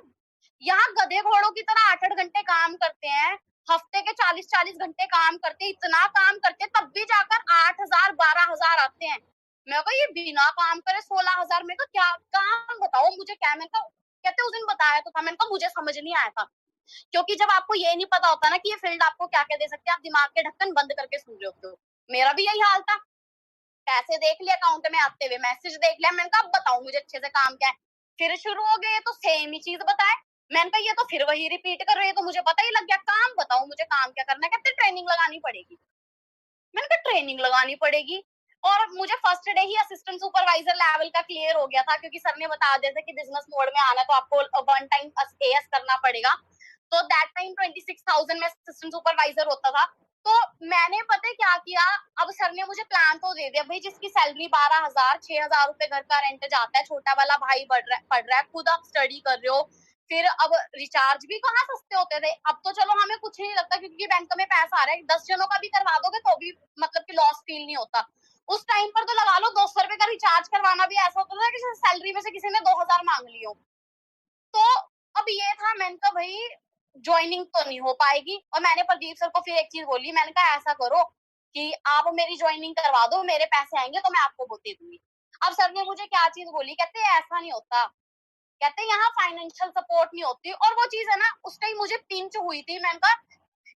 [SPEAKER 1] यहाँ गधे घोड़ों की तरह 8-8 घंटे काम करते हैं, हफ्ते के 40-40 घंटे काम करते हैं, इतना काम करते हैं, तब भी जाकर 8,000 12,000 आते हैं। मैं कहा ये बिना काम करे 16,000 में, क्या काम बताओ मुझे क्या। मैंने कहा कहते उस दिन बताया तो था। मैंने कहा मुझे समझ नहीं आया था, क्योंकि जब आपको ये नहीं पता होता ना कि ये फील्ड आपको क्या क्या दे सकते हैं, आप दिमाग के ढक्कन बंद करके सुन रहे होते हो। मेरा भी यही हाल था, पैसे देख लिया अकाउंट में आते हुए, मैसेज देख लिया। मैंने कहा अब बताओ मुझे अच्छे से काम क्या है। फिर शुरू हो गए तो सेम ही चीज बताए। मैंने कहा ये तो फिर वही रिपीट कर रहे हैं, तो मुझे पता ही लग गया। काम बताओ मुझे काम क्या करना है। कहते ट्रेनिंग लगानी पड़ेगी। मैंने कहा ट्रेनिंग लगानी पड़ेगी। और मुझे फर्स्ट डे ही असिस्टेंट सुपरवाइजर लेवल का क्लियर हो गया था, क्योंकि सर ने बता दिया था कि बिजनेस मोड में आना तो आपको 1 टाइम एएस करना पड़ेगा। तो दैट टाइम 26,000 में असिस्टेंट सुपरवाइजर होता था। तो मैंने पता है क्या किया, अब सर ने मुझे प्लान तो दे दिया, भाई जिसकी सैलरी 12,000 6,000 रुपए घर का रेंट जाता है, छोटा वाला भाई पढ़ रहा है, खुद आप स्टडी कर रहे हो, फिर अब रिचार्ज भी कहाँ सस्ते होते थे। अब तो चलो हमें कुछ नहीं लगता क्योंकि बैंक में पैसा आ रहा है, 10 जनों का भी करवा दोगे तो भी मतलब कि लॉस फील नहीं होता। उस टाइम पर तो लगा लो 200 रुपए का रिचार्ज करवाना भी ऐसा होता था कि सैलरी में से किसी ने 2000 मांग लियो। तो अब ये था, मैंने कहा भाई ज्वाइनिंग तो नहीं हो पाएगी। और मैंने प्रदीप सर को फिर एक चीज बोली, मैंने कहा ऐसा करो कि आप मेरी ज्वाइनिंग करवा दो, मेरे पैसे आएंगे तो मैं आपको वो दे दूंगी। अब सर ने मुझे क्या चीज बोली, कहते ऐसा नहीं होता, कहते यहाँ फाइनेंशियल सपोर्ट नहीं होती। और वो चीज है ना, उस टाइम मुझे पिंच हुई थी। मैंने कहा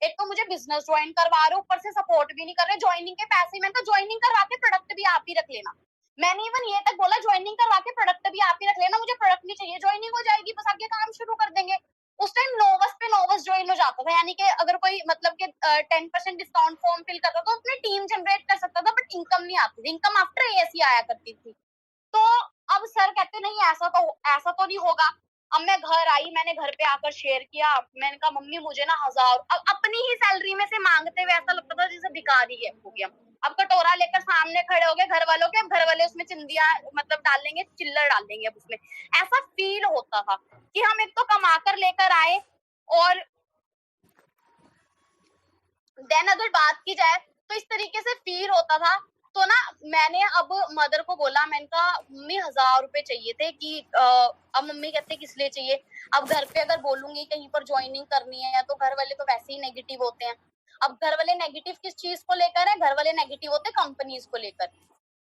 [SPEAKER 1] एक तो मुझे बिजनेस ज्वाइन करवा रहे हो, ऊपर से सपोर्ट भी नहीं कर रहे, ज्वाइनिंग के पैसे। मैंने कहा ज्वाइनिंग करवा के प्रोडक्ट भी आप ही रख लेना। मैंने इवन ये तक बोला ज्वाइनिंग करवा के प्रोडक्ट भी आप ही रख लेना, मुझे प्रोडक्ट नहीं चाहिए, ज्वाइनिंग हो जाएगी बस आगे काम शुरू कर देंगे। उस टाइम नोवस पे नोवस ज्वाइन हो जाता था, यानी कि अगर कोई मतलब कि 10% डिस्काउंट फॉर्म फिल करता तो अपनी टीम जनरेट कर सकता था, बट इनकम नहीं आती थी, इनकम आफ्टर एएससी आया करती थी। तो अब सर कहते नहीं ऐसा तो नहीं होगा। अब मैं घर आई, मैंने घर पे आकर शेयर किया, मैंने कहा मम्मी मुझे ना 1000, अब अपनी ही सैलरी में से मांगते हुए ऐसा लगता था जैसे भिखारी है हो गया। अब कटोरा लेकर सामने खड़े हो गए घर वालों के, अब घर वाले उसमें चिंदिया मतलब डाल देंगे, चिल्लर डाल देंगे अब उसमें। ऐसा फील होता था कि हम एक तो कमा कर लेकर आए, और देन अगर बात की जाए तो इस तरीके से फील होता था। तो ना मैंने अब मदर को बोला, मैंने कहा मम्मी 1000 रुपए चाहिए थे कि अब मम्मी कहते किस लिए चाहिए। अब घर पे अगर बोलूंगी कहीं पर ज्वाइनिंग करनी है तो घर वाले तो वैसे ही नेगेटिव होते हैं। अब घर वाले नेगेटिव किस चीज को लेकर है, घर वाले नेगेटिव होते कंपनीज को लेकर।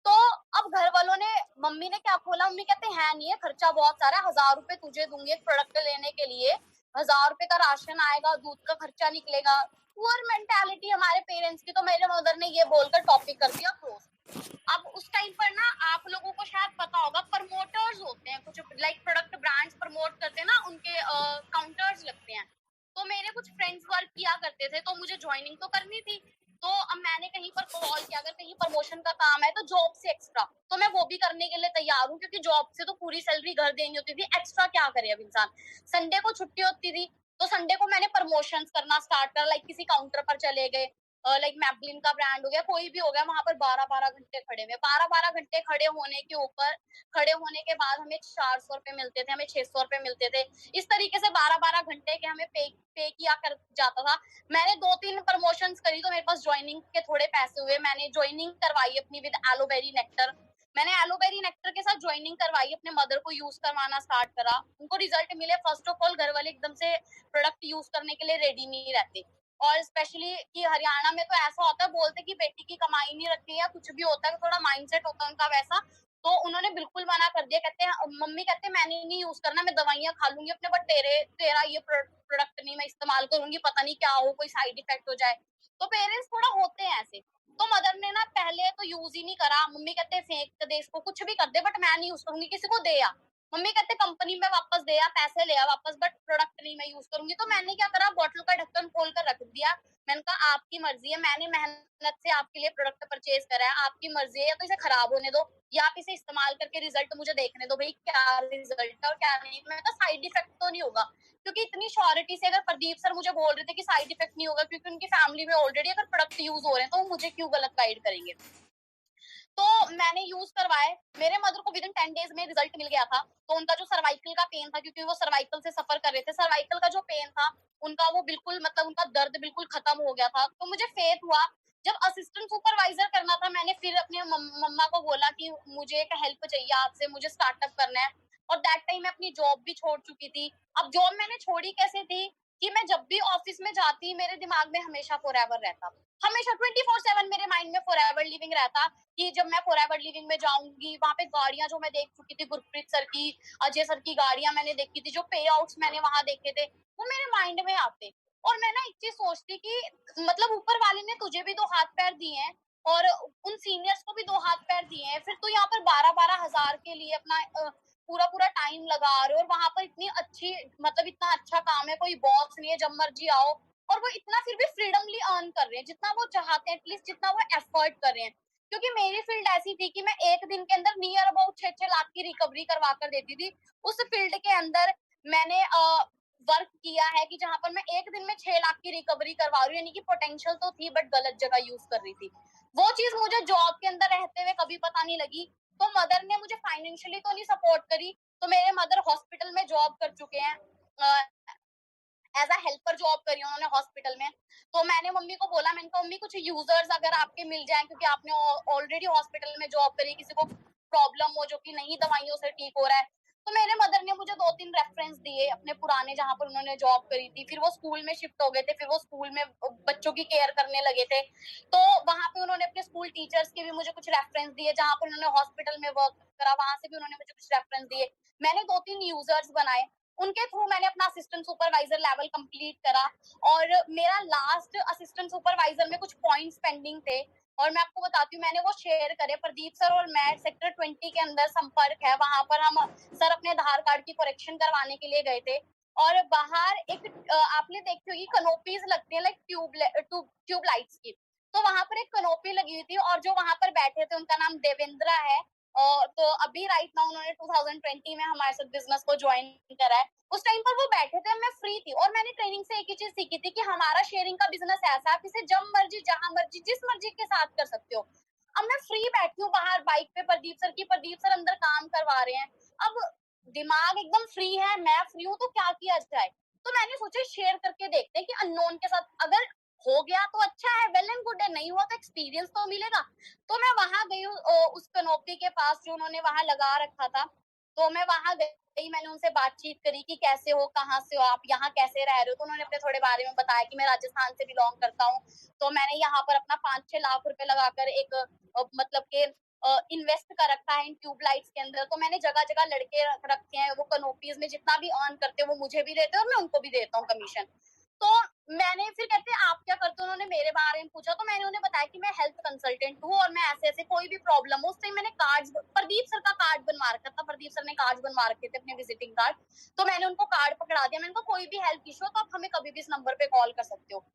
[SPEAKER 1] तो अब घर वालों ने, मम्मी ने क्या बोला, मम्मी कहते हैं नहीं है, खर्चा बहुत सारा है, 1000 रुपए तुझे दूंगी एक प्रोडक्ट लेने के लिए, 1000 रुपए का राशन आएगा, दूध का खर्चा निकलेगा। पुअर मेंटालिटी हमारे पेरेंट्स की। तो मेरे मदर ने ये बोलकर टॉपिक कर दिया क्लोज। अब उस टाइम पर ना आप लोगों को शायद पता होगा, प्रमोटर्स होते हैं कुछ, लाइक प्रोडक्ट ब्रांड्स प्रमोट करते हैं ना, उनके काउंटर्स लगते हैं। तो मेरे कुछ फ्रेंड्स वर्क किया करते थे, तो मुझे ज्वाइनिंग तो करनी थी। तो अब मैंने कहीं पर कॉल किया, अगर कहीं प्रमोशन का काम है तो जॉब से एक्स्ट्रा तो मैं वो भी करने के लिए तैयार हूँ, क्योंकि जॉब से तो पूरी सैलरी घर देनी होती थी, एक्स्ट्रा क्या करे अब इंसान। संडे को छुट्टी होती थी, तो संडे को मैंने प्रमोशंस करना स्टार्ट करा, लाइक किसी काउंटर पर चले गए, लाइक मैबलिन का ब्रांड हो गया, कोई भी हो गया, वहां पर 12-12 घंटे खड़े हुए, 12-12 घंटे खड़े होने के ऊपर, खड़े होने के बाद हमें 400 रुपए मिलते थे, हमें 600 रुपए मिलते थे। इस तरीके से 12-12 घंटे के हमें पे किया कर जाता था। मैंने 2-3 प्रमोशंस करी तो मेरे पास ज्वाइनिंग के थोड़े पैसे हुए, मैंने ज्वाइनिंग करवाई अपनी विद एलोवेरी नेक्टर। मैंने एलोवेरी नेक्टर के साथ ज्वाइनिंग करवाई, अपने मदर को यूज करवाना स्टार्ट करा, उनको रिजल्ट मिले। फर्स्ट ऑफ ऑल घर वाले एकदम से प्रोडक्ट यूज करने के लिए रेडी नहीं रहते, और स्पेशली कि हरियाणा में तो ऐसा होता है, बोलते कि बेटी की कमाई नहीं रखती है, कुछ भी होता है, थोड़ा माइंडसेट होता है उनका वैसा। तो उन्होंने बिल्कुल मना कर दिया, कहते हैं मम्मी कहते हैं मैंने नहीं यूज करना, मैं दवाइयां खा लूंगी अपने, बट तेरा ये प्रोडक्ट नहीं मैं इस्तेमाल करूंगी, पता नहीं क्या हो, कोई साइड इफेक्ट हो जाए। तो पेरेंट्स थोड़ा होते हैं ऐसे। तो मदर ने ना पहले तो यूज ही नहीं करा, मम्मी कहते फेंक दे इसको, कुछ भी कर दे, बट मैं नहीं यूज करूंगी, किसी को दे आ। मम्मी कहते कंपनी में वापस दे आ, पैसे ले आ वापस, बट प्रोडक्ट नहीं मैं यूज करूंगी। तो मैंने क्या करा, बॉटल का ढक्कन खोल कर रख दिया। मैंने कहा आपकी मर्जी है, मैंने मेहनत से आपके लिए प्रोडक्ट परचेज करा है, आपकी मर्जी है, या तो इसे खराब होने दो या आप इसे इस्तेमाल करके रिजल्ट मुझे देखने दो, भाई क्या रिजल्ट है और क्या नहीं। मैंने कहा साइड इफेक्ट तो नहीं होगा, क्योंकि इतनी श्योरिटी से अगर प्रदीप सर मुझे बोल रहे थे कि साइड इफेक्ट नहीं होगा, क्योंकि उनकी फैमिली में ऑलरेडी अगर प्रोडक्ट यूज हो रहे हैं, तो मुझे क्यों गलत गाइड करेंगे। तो मैंने यूज करवाए, मेरे मदर को विद इन 10 डेज में रिजल्ट मिल गया था। तो उनका जो सर्वाइकल का पेन था, क्योंकि वो सर्वाइकल से सफर कर रहे थे, सर्वाइकल का जो पेन था उनका, वो बिल्कुल मतलब उनका दर्द बिल्कुल खत्म हो गया था। तो मुझे फेथ हुआ, जब असिस्टेंट सुपरवाइजर करना था, मैंने फिर अपने मम्मा को बोला कि मुझे एक हेल्प चाहिए आपसे, मुझे स्टार्टअप करना है। और दैट टाइम मैं अपनी जॉब भी छोड़ चुकी थी। अब जॉब मैंने छोड़ी कैसे थी कि मैं जब भी ऑफिस में जाती, मेरे दिमाग में हमेशा फॉरएवर रहता, हमेशा 24/7 मेरे माइंड में फॉरएवर लिविंग रहता, कि जब मैं फॉरएवर लिविंग में जाऊंगी, वहां पे गाड़ियां जो मैं देख चुकी थी, गुरप्रीत सर की, अजय सर की गाड़ियां मैंने देखी थी, जो पे आउट्स मैंने वहां देखे थे, वो मेरे माइंड में आते। और मैं ना एक चीज सोचती कि मतलब ऊपर वाले ने तुझे भी 2 हाथ पैर दिए हैं, और उन सीनियर्स को भी 2 हाथ पैर दिए हैं, फिर तू यहाँ पर 12-12 हजार के लिए अपना पूरा पूरा टाइम लगा रहे हो, और वहां पर इतनी अच्छी मतलब इतना अच्छा काम है, कोई बॉस नहीं है, जब मर्जी आओ। और वो इतना फिर भी फ्रीडमली अर्न कर रहे हैं जितना वो चाहते हैं, एटलीस्ट जितना वो एफर्ट कर रहे हैं। क्योंकि मेरी फील्ड ऐसी थी कि मैं एक दिन के अंदर नियर अबाउट 6-6 लाख की रिकवरी करवा कर देती थी। उस फील्ड के अंदर मैंने वर्क किया है कि जहां पर मैं एक दिन में 6 लाख की रिकवरी करवा रही हूँ, यानी कि पोटेंशियल तो थी बट गलत जगह यूज कर रही थी। वो चीज मुझे जॉब के अंदर रहते हुए कभी पता नहीं लगी। तो मदर ने मुझे फाइनेंशियली तो नहीं सपोर्ट करी, तो मेरे मदर हॉस्पिटल में जॉब कर चुके हैं, एज अ हेल्पर जॉब करी उन्होंने हॉस्पिटल में। तो मैंने मम्मी को बोला, मैंने कहा मम्मी कुछ यूजर्स अगर आपके मिल जाए, क्योंकि आपने ऑलरेडी हॉस्पिटल में जॉब करी, किसी को प्रॉब्लम हो जो कि नहीं दवाइयों से ठीक हो रहा है। तो मेरे मदर ने मुझे 2-3 रेफरेंस दिए अपने पुराने जहाँ पर उन्होंने जॉब करी थी। फिर वो स्कूल में शिफ्ट हो गए थे, फिर वो स्कूल में बच्चों की केयर करने लगे थे। तो वहां पे उन्होंने अपने स्कूल टीचर्स के भी मुझे कुछ रेफरेंस दिए, जहाँ पर उन्होंने हॉस्पिटल में वर्क करा वहां से भी उन्होंने मुझे कुछ रेफरेंस दिए। मैंने 2-3 यूजर्स बनाए, उनके थ्रू मैंने अपना असिस्टेंट सुपरवाइजर लेवल कंप्लीट करा। और मेरा लास्ट असिस्टेंट सुपरवाइजर में कुछ पॉइंट्स पेंडिंग थे, और मैं आपको बताती हूँ मैंने वो शेयर करे। प्रदीप सर और मैं सेक्टर 20 के अंदर संपर्क है, वहां पर हम सर अपने आधार कार्ड की करेक्शन करवाने के लिए गए थे। और बाहर एक आपने देखी होगी कनोपीज लगती है, लाइक ट्यूब लाइट्स की। तो वहां पर एक कनोपी लगी हुई थी, और जो वहां पर बैठे थे उनका नाम देवेंद्रा है। तो अभी राइट नाउ उन्होंने 2020 में हमारे साथ बिजनेस को ज्वाइन करा है। उस टाइम पर वो बैठे थे, मैं फ्री थी, और मैंने ट्रेनिंग से एक ही चीज सीखी थी कि हमारा शेयरिंग का बिजनेस ऐसा है, आप इसे जब मर्जी जहां मर्जी जिस मर्जी के साथ कर सकते हो। अब मैं फ्री बैठी हूँ बाहर बाइक पे प्रदीप सर अंदर काम करवा रहे हैं। अब दिमाग एकदम फ्री है, मैं फ्री हूँ, तो क्या किया जाए। तो मैंने सोचा शेयर करके देखते हैं कि अननोन के साथ अगर हो गया तो अच्छा है, वेल एंड गुड है, नहीं हुआ तो एक्सपीरियंस तो मिलेगा। तो मैं वहां गई उस कनोपी के पास जो उन्होंने वहां लगा रखा था। तो मैं वहां गई, मैंने उनसे बातचीत करी कि कैसे हो, कहाँ से हो आप, यहाँ कैसे रह रहे हो। तो उन्होंने अपने थोड़े बारे में बताया कि मैं राजस्थान से बिलोंग करता हूँ। तो मैंने यहाँ पर अपना 5-6 लाख रुपए लगाकर एक मतलब के इन्वेस्ट कर रखा है इन ट्यूबलाइट्स के अंदर। तो मैंने जगह जगह लड़के रखे हैं, वो कनोपीज में जितना भी अर्न करते हैं वो मुझे भी देते हैं और मैं उनको भी देता हूँ कमीशन। तो मैंने फिर कहते हैं आप क्या करते हो, उन्होंने मेरे बारे में पूछा। तो मैंने उन्हें बताया कि मैं हेल्थ कंसल्टेंट हूँ और मैं ऐसे ऐसे कोई भी प्रॉब्लम हो। उस टाइम मैंने कार्ड प्रदीप सर का कार्ड बनवा रखा था, प्रदीप सर ने कार्ड बनवा रखे थे अपने विजिटिंग कार्ड। तो मैंने उनको कार्ड पकड़ा दिया, मैंने कहा कोई भी हेल्थ इशू हो तो आप हमें कभी भी इस नंबर पे कॉल कर सकते हो।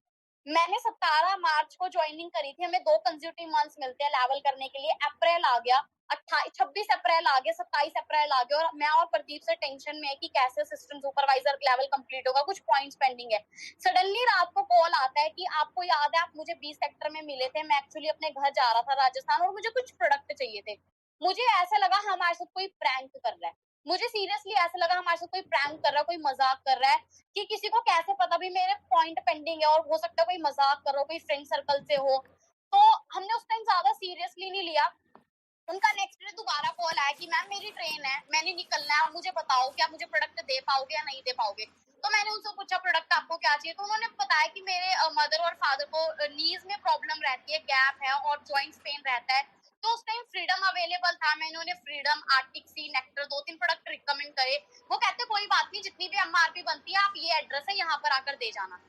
[SPEAKER 1] मैंने 17 मार्च को ज्वाइनिंग करी थी, हमें 2 कंसेक्यूटिव मंथ्स मिलते हैं लेवल करने के लिए। अप्रैल आ गया, 26 अप्रैल आ गया, 27 अप्रैल आ गया, और मैं और प्रदीप से टेंशन में है कि कैसे असिस्टेंट सुपरवाइजर लेवल कंप्लीट होगा, कुछ पॉइंट्स पेंडिंग है। सडनली रात को कॉल आता है कि आपको याद है आप मुझे 20 सेक्टर में मिले थे, मैं एक्चुअली अपने घर जा रहा था राजस्थान और मुझे कुछ प्रोडक्ट चाहिए थे। मुझे ऐसा लगा हमारे साथ कोई प्रैंक कर रहा है, मुझे सीरियसली ऐसा लगा हमारे साथ कोई प्रैंक कर रहा है, कोई मजाक कर रहा है। कि किसी को कैसे पता भी मेरे पॉइंट पेंडिंग है, और हो सकता है कोई मजाक कर रहा हो, कोई फ्रेंड सर्कल से हो। तो हमने उस टाइम ज्यादा सीरियसली नहीं लिया। उनका नेक्स्ट डे दोबारा कॉल आया कि मैम मेरी ट्रेन है, मैंने निकलना है, आप मुझे बताओ क्या मुझे प्रोडक्ट दे पाओगे या नहीं दे पाओगे। तो मैंने उनसे पूछा प्रोडक्ट आपको क्या चाहिए। तो उन्होंने बताया कि मेरे मदर और फादर को नीज में प्रॉब्लम रहती है, गैप है और जॉइंट्स पेन रहता है। तो उस टाइम फ्रीडम अवेलेबल था, मैंने उन्हें फ्रीडम, आर्टिक सी, नेक्टर 2-3 प्रोडक्ट रिकमेंड करे। वो कहते कोई बात नहीं, जितनी भी एमआरपी बनती है आप ये एड्रेस है यहाँ पर आकर दे जाना।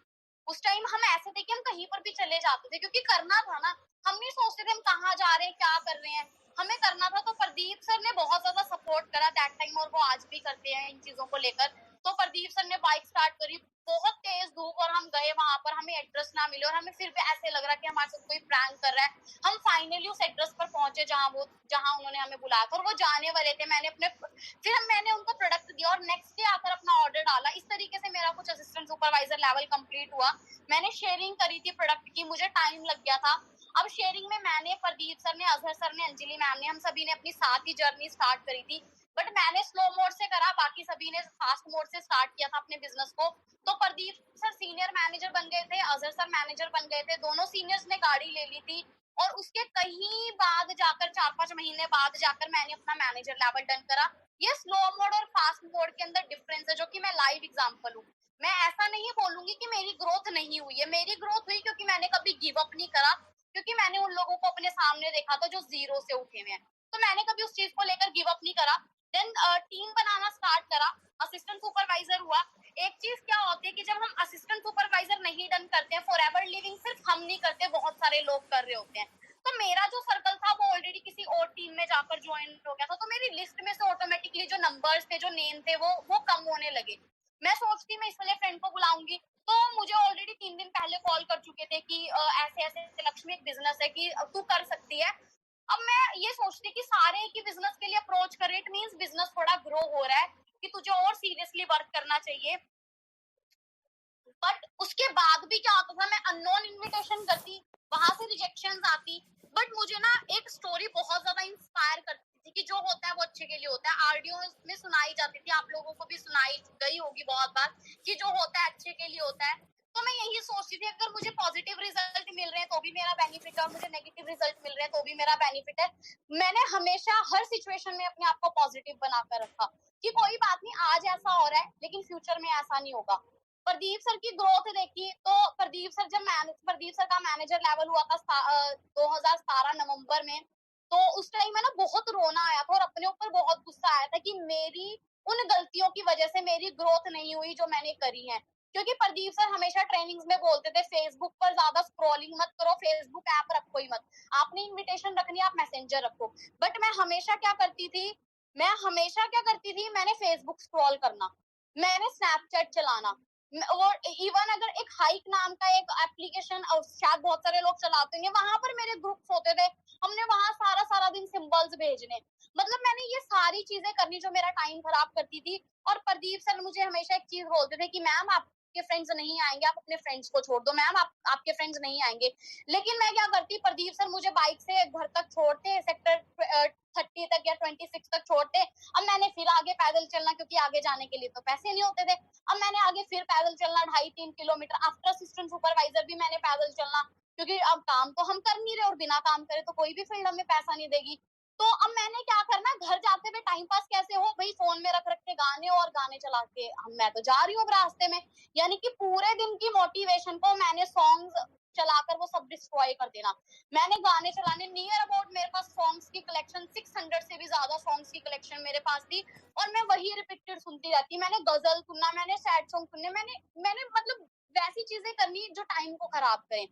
[SPEAKER 1] उस टाइम हम ऐसे थे कि हम कहीं पर भी चले जाते थे, क्योंकि करना था ना। हम नहीं सोचते थे हम कहाँ जा रहे हैं, क्या कर रहे हैं, हमें करना था। तो प्रदीप सर ने बहुत ज्यादा सपोर्ट करा दैट टाइम, और वो आज भी करते हैं इन चीजों को लेकर। तो प्रदीप सर ने बाइक स्टार्ट करी, बहुत तेज धूप, और हम गए वहां पर, हमें एड्रेस ना मिले और हमें फिर भी ऐसे लग रहा कि हमारे साथ कोई प्रैंक कर रहा है। हम फाइनली उस एड्रेस पर पहुंचे जहां उन्होंने हमें बुलाया था, और वो जाने वाले थे। मैंने उनको प्रोडक्ट दिया और नेक्स्ट डे आकर अपना ऑर्डर डाला। इस तरीके से मेरा कुछ असिस्टेंट सुपरवाइजर लेवल कंप्लीट हुआ। मैंने शेयरिंग करी थी प्रोडक्ट की, मुझे टाइम लग गया था। अब शेयरिंग में मैंने, प्रदीप सर ने, अजहर सर ने, अंजलि मैम ने, हम सभी ने अपनी साथ ही जर्नी स्टार्ट करी थी। बट मैंने स्लो मोड से करा, बाकी सभी ने फास्ट मोड से स्टार्ट किया था अपने बिजनेस को। तो प्रदीप सर सीनियर मैनेजर बन गए थे, अजहर सर मैनेजर बन गए थे, दोनों सीनियर्स ने गाड़ी ले ली थी। और उसके कहीं बाद जाकर 4-5 महीने बाद जाकर मैंने अपना मैनेजर लेवल डन करा। ये स्लो मोड और फास्ट मोड के अंदर डिफरेंस है, जो कि मैं लाइव एग्जांपल हूँ। मैं ऐसा नहीं बोलूंगी कि मेरी ग्रोथ नहीं हुई है, मेरी ग्रोथ हुई क्योंकि मैंने कभी गिव अप नहीं करा, क्योंकि मैंने उन लोगों को अपने सामने देखा था जो जीरो से उठे हुए हैं। तो मैंने कभी उस चीज को लेकर गिव अप नहीं करा। देन टीम बनाना स्टार्ट करा, असिस्टेंट सुपरवाइजर हुआ। एक चीज क्या होती है कि जब हम असिस्टेंट सुपरवाइजर नहीं डन करते हैं, फॉर एवर लिविंग सिर्फ हम नहीं करते, बहुत सारे लोग कर रहे होते हैं। तो मेरा जो सर्कल था वो ऑलरेडी किसी और टीम में जाकर ज्वाइन हो गया था। तो मेरी लिस्ट में से ऑटोमेटिकली जो नंबर्स थे, जो नेम थे, वो कम होने लगे। मैं सोचती मैं इसलिए फ्रेंड को बुलाऊंगी, तो मुझे ऑलरेडी 3 दिन पहले कॉल कर चुके थे कि ऐसे ऐसे लक्ष्मी एक बिजनेस है कि तू कर सकती है। अब मैं ये सोचती कि सारे की बिजनेस के लिए अप्रोच कर, इट मींस बिजनेस थोड़ा ग्रो हो रहा है, कि तुझे और सीरियसली वर्क करना चाहिए। बट उसके बाद भी क्या होता था, मैं अननोन इनविटेशन करती, वहां से रिजेक्शंस आती। बट मुझे ना एक स्टोरी बहुत ज्यादा इंस्पायर करती करती थी कि जो होता है वो अच्छे के लिए होता है। ऑडियो में सुनाई जाती थी, आप लोगों को भी सुनाई गई होगी बहुत बार कि जो होता है अच्छे के लिए होता है। तो मैं यही सोचती थी अगर मुझे पॉजिटिव रिजल्ट मिल रहे हैं तो भी मेरा बेनिफिट है और मुझे नेगेटिव रिजल्ट मिल रहे हैं तो भी मेरा बेनिफिट है। मैंने हमेशा हर सिचुएशन में अपने आप को पॉजिटिव बनाकर रखा कि कोई बात नहीं, आज ऐसा हो रहा है लेकिन फ्यूचर में ऐसा नहीं होगा। प्रदीप सर की ग्रोथ देखी तो प्रदीप सर प्रदीप सर का मैनेजर लेवल हुआ था 2017 नवंबर में। तो उस टाइम में ना बहुत रोना आया था और अपने ऊपर बहुत गुस्सा आया था कि मेरी उन गलतियों की वजह से मेरी ग्रोथ नहीं हुई जो मैंने करी है। क्योंकि प्रदीप सर हमेशा ट्रेनिंग्स में बोलते थे फेसबुक पर ज्यादा स्क्रॉलिंग मत करो, फेसबुक ऐप रखो ही मत, आपने इनविटेशन रखनी है आप मैसेंजर रखो। बट मैं हमेशा क्या करती थी, मैंने फेसबुक स्क्रॉल करना, मैंने स्नैपचैट चलाना, और इवन अगर एक हाइक नाम का एक एप्लीकेशन शायद बहुत सारे लोग चलाते होंगे, वहां पर मेरे ग्रुप्स होते थे, हमने वहां सारा सारा दिन सिंबल्स भेजने। मतलब मैंने ये सारी चीजें करनी जो मेरा टाइम खराब करती थी। और प्रदीप सर मुझे हमेशा एक चीज बोलते थे कि मैम आपके फ्रेंड्स नहीं आएंगे, आप अपने फ्रेंड्स को छोड़ दो, मैम आपके फ्रेंड्स नहीं आएंगे। लेकिन मैं क्या करती, प्रदीप सर मुझे बाइक से घर तक छोड़ते, सेक्टर 30 तक या 26 तक छोड़ते। अब मैंने फिर आगे पैदल चलना, क्योंकि आगे जाने के लिए तो पैसे नहीं होते थे। अब मैंने आगे फिर पैदल चलना 2.5-3 किलोमीटर, आफ्टर असिस्टेंट सुपरवाइजर भी मैंने पैदल चलना, क्योंकि अब काम तो हम कर नहीं रहे और बिना काम करे तो कोई भी फील्ड हमें पैसा नहीं देगी। तो अब मैंने क्या करना, घर जाते हुए टाइम पास कैसे हो भाई, फोन में रख रख के गाने और गाने चला के मैं तो जा रही हूँ रास्ते में। यानी कि पूरे दिन की मोटिवेशन को मैंने सॉन्ग्स चलाकर वो सब डिस्ट्रॉय कर देना। मैंने गाने चलाने, नियर अबाउट मेरे पास सॉन्ग्स की कलेक्शन 600 से भी ज्यादा सॉन्ग्स की कलेक्शन मेरे पास थी, और मैं वही रिपीटेड सुनती रहती। मैंने गजल सुनना, मैंने सैड सॉन्ग सुनने, मैंने मतलब वैसी चीजें करनी जो टाइम को खराब करें।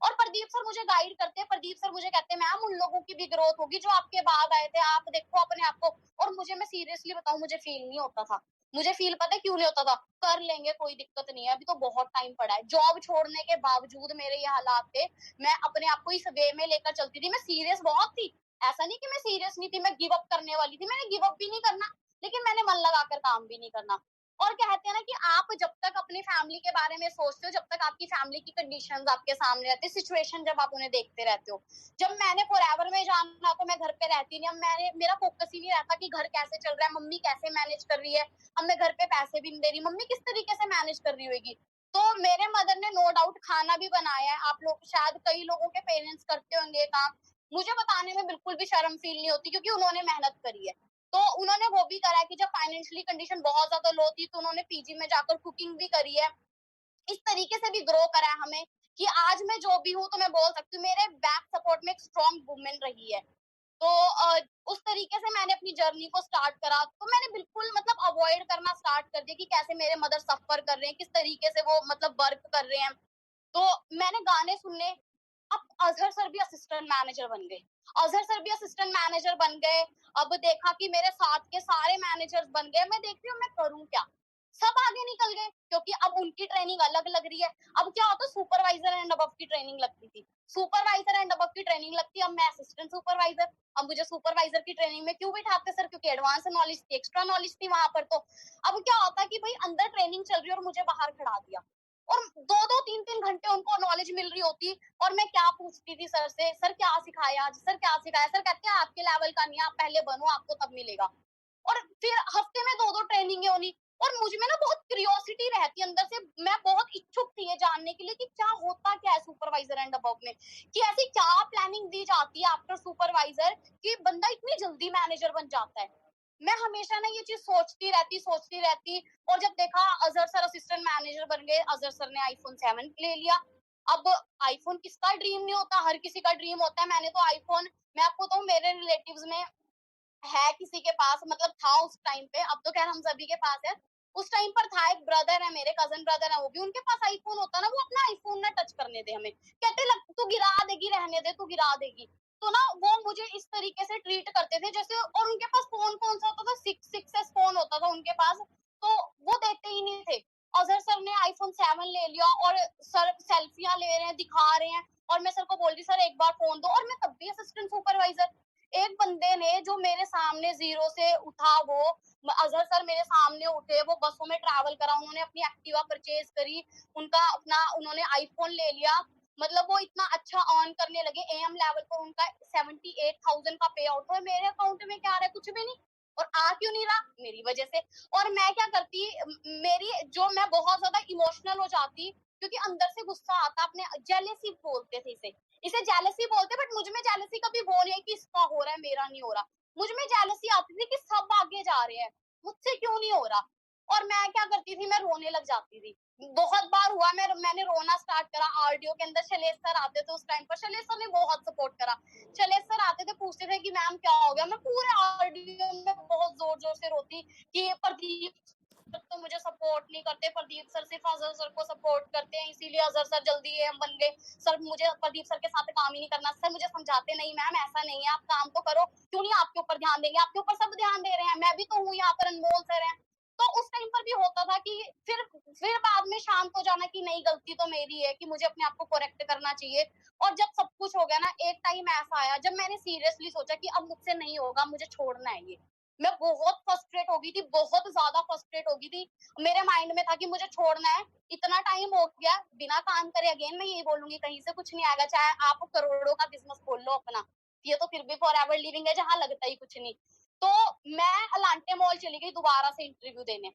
[SPEAKER 1] और प्रदीप सर मुझे गाइड करते हैं, प्रदीप सर मुझे कहते हैं मैम उन लोगों की भी ग्रोथ होगी जो आपके बाद आए थे, आप देखो अपने आप को। और मुझे, मैं सीरियसली बताऊं, मुझे फील नहीं होता था। मुझे फील पता है क्यों नहीं होता था, कर लेंगे कोई दिक्कत नहीं है, अभी तो बहुत टाइम पड़ा है। जॉब छोड़ने के बावजूद मेरे ये हालात थे, मैं अपने आप को इस वे में लेकर चलती थी। मैं सीरियस बहुत थी, ऐसा नहीं कि मैं सीरियस नहीं थी, मैं गिव अप करने वाली थी, मैंने गिव अप भी नहीं करना, लेकिन मैंने मन लगाकर काम भी नहीं करना। और कहते हैं ना कि आप जब तक अपनी फैमिली के बारे में सोचते हो, जब तक आपकी फैमिली की कंडीशंस आपके सामने रहती है, सिचुएशन जब आप उन्हें देखते रहते हो। जब मैंने फॉरएवर में जाना तो मैं घर पे रहती नहीं, अब मेरा फोकस ही नहीं रहता कि घर कैसे चल रहा है, मम्मी कैसे मैनेज कर रही है। अब मैं घर पे पैसे भी नहीं दे रही, मम्मी किस तरीके से मैनेज कर रही होगी। तो मेरे मदर ने नो डाउट खाना भी बनाया है, आप लोग शायद कई लोगों के पेरेंट्स करते होंगे काम, मुझे बताने में बिल्कुल भी शर्म फील नहीं होती, क्योंकि उन्होंने मेहनत करी है। तो उन्होंने वो भी करा है कि जब फाइनेंशियली कंडीशन बहुत ज्यादा लो थी तो उन्होंने पीजी में जाकर कुकिंग भी करी है। इस तरीके से भी ग्रो करा है हमें कि आज मैं जो भी हूँ तो मैं बोल सकती हूँ मेरे बैक सपोर्ट में एक स्ट्रॉन्ग वुमेन रही है। तो उस तरीके से मैंने अपनी जर्नी को स्टार्ट करा। तो मैंने बिल्कुल मतलब अवॉइड करना स्टार्ट कर दिया कि कैसे मेरे मदर सफर कर रहे हैं, किस तरीके से वो मतलब वर्क कर रहे हैं। तो मैंने गाने सुनने, अब अजहर सर भी असिस्टेंट मैनेजर बन गए, अजहर सर भी असिस्टेंट मैनेजर बन गए। अब देखा कि मेरे साथ के सारे मैनेजर्स बन गए, मैं देख रही हूँ मैं करूँ क्या, सब आगे निकल गए, क्योंकि अब उनकी ट्रेनिंग अलग लग रही है। अब क्या होता, सुपरवाइजर एंड अबव की ट्रेनिंग लगती थी, सुपरवाइजर एंड अबव की ट्रेनिंग लगती, अब मैं असिस्टेंट सुपरवाइजर। अब मुझे सुपरवाइजर की ट्रेनिंग में क्यों बिठाते सर, क्योंकि एडवांस नॉलेज थी, एक्स्ट्रा नॉलेज थी वहां पर। तो अब क्या होता कि भाई अंदर ट्रेनिंग चल रही है और मुझे बाहर खड़ा दिया, और 2-2 3-3 घंटे उनको नॉलेज मिल रही होती, और मैं क्या पूछती थी सर से, सर क्या सिखाया आज, सर क्या सिखाया, सर कहते हैं आपके लेवल का नहीं है, आप पहले बनो आपको तब मिलेगा। और फिर हफ्ते में 2-2 ट्रेनिंग होनी। और मुझ में ना बहुत क्यूरियोसिटी रहती अंदर से, मैं बहुत इच्छुक थी ये जानने के लिए कि क्या होता क्या है सुपरवाइजर एंड अबव में, कि ऐसी क्या प्लानिंग दी जाती है आफ्टर सुपरवाइजर कि बंदा इतनी जल्दी मैनेजर बन जाता है। मैं हमेशा ना ये चीज सोचती रहती। और जब देखा अजहर सर असिस्टेंट मैनेजर बन गए, अजहर सर ने आईफोन 7 ले लिया। अब आईफोन किसका ड्रीम नहीं होता, हर किसी का ड्रीम होता है। मैंने तो आईफोन, मैं आपको तो मेरे रिलेटिव्स में है किसी के पास, मतलब था उस टाइम पे, अब तो खैर हम सभी के पास है। उस टाइम पर था, एक ब्रदर है मेरे, कजन ब्रदर है, वो भी उनके पास आईफोन होता ना, वो अपना आईफोन ना टच करने दे हमें, कहते लग तू गिरा देगी, रहने दे तू गिरा देगी। तो ना वो मुझे इस तरीके से ट्रीट करते थे जैसे, और उनके पास फोन कौन सा होता था, 6S फोन होता था उनके पास, तो वो देते ही नहीं थे। अजहर सर ने आईफोन 7 ले लिया, और सर सेल्फियां ले रहे हैं, दिखा रहे हैं, और मैं सर को बोल रही सर एक बार फोन दो, और मैं तब भी असिस्टेंट सुपरवाइजर। एक बंदे ने जो मेरे सामने जीरो से उठा, वो अजहर सर मेरे सामने उठे, वो बसों में ट्रैवल करा, उन्होंने अपनी एक्टिवा परचेज करी, उनका अपना उन्होंने आईफोन ले लिया। मतलब वो इतना अच्छा अर्न करने लगे, एएम लेवल पर उनका 78,000 का पे आउट, और मेरे अकाउंट में क्या आ रहा है, कुछ भी नहीं। और आ क्यों नहीं रहा, मेरी वजह से। और मैं क्या करती, मेरी जो, मैं बहुत ज्यादा इमोशनल हो जाती, क्योंकि अंदर से गुस्सा आता, अपने जेलेसी बोलते थे इसे, जेलेसी बोलते, बट मुझ में जेलेसी कभी वो नहीं है कि इसका हो रहा है मेरा नहीं हो रहा। मुझ में जेलेसी आती थी कि सब आगे जा रहे हैं, मुझसे क्यों नहीं हो रहा। और मैं क्या करती थी, मैं रोने लग जाती थी। बहुत बार हुआ, मैंने रोना स्टार्ट करा। आरडीओ के अंदर शैलेश सर आते थे उस टाइम पर, शैलेश सर ने बहुत सपोर्ट करा। शैलेश सर आते थे, पूछते थे कि मैम क्या हो गया, मैं पूरे आरडीओ में बहुत जोर जोर से रोती कि प्रदीप सर तो मुझे सपोर्ट नहीं करते, प्रदीप सर सिर्फ अजहर सर को सपोर्ट करते हैं, इसीलिए अजहर सर जल्दी एएम बन गए। सर मुझे प्रदीप सर के साथ काम ही नहीं करना। सर मुझे समझाते, नहीं मैम ऐसा नहीं है, आप काम तो करो, क्यों नहीं आपके ऊपर ध्यान देंगे, आपके ऊपर सब ध्यान दे रहे हैं, मैं भी तो हूँ यहाँ पर, अनमोल सर है। तो उस टाइम पर भी होता था कि फिर बाद में शांत हो जाना कि नहीं, गलती तो मेरी है, कि मुझे अपने आप को करेक्ट करना चाहिए। और जब सब कुछ हो गया ना, एक टाइम ऐसा आया जब मैंने सीरियसली सोचा कि अब मुझसे नहीं होगा, मुझे छोड़ना है ये। मैं बहुत फ्रस्ट्रेट हो गई थी, बहुत ज्यादा फ्रस्ट्रेट हो गई थी। मेरे माइंड में था कि मुझे छोड़ना है, इतना टाइम हो गया बिना काम करे। अगेन मैं यही बोलूंगी, कहीं से कुछ नहीं आएगा, चाहे आप करोड़ों का बिजनेस खोल लो अपना, ये तो फिर भी फॉर एवर लिविंग है, जहां लगता ही कुछ नहीं। तो मैं अलांटे मॉल चली गई दोबारा से इंटरव्यू देने।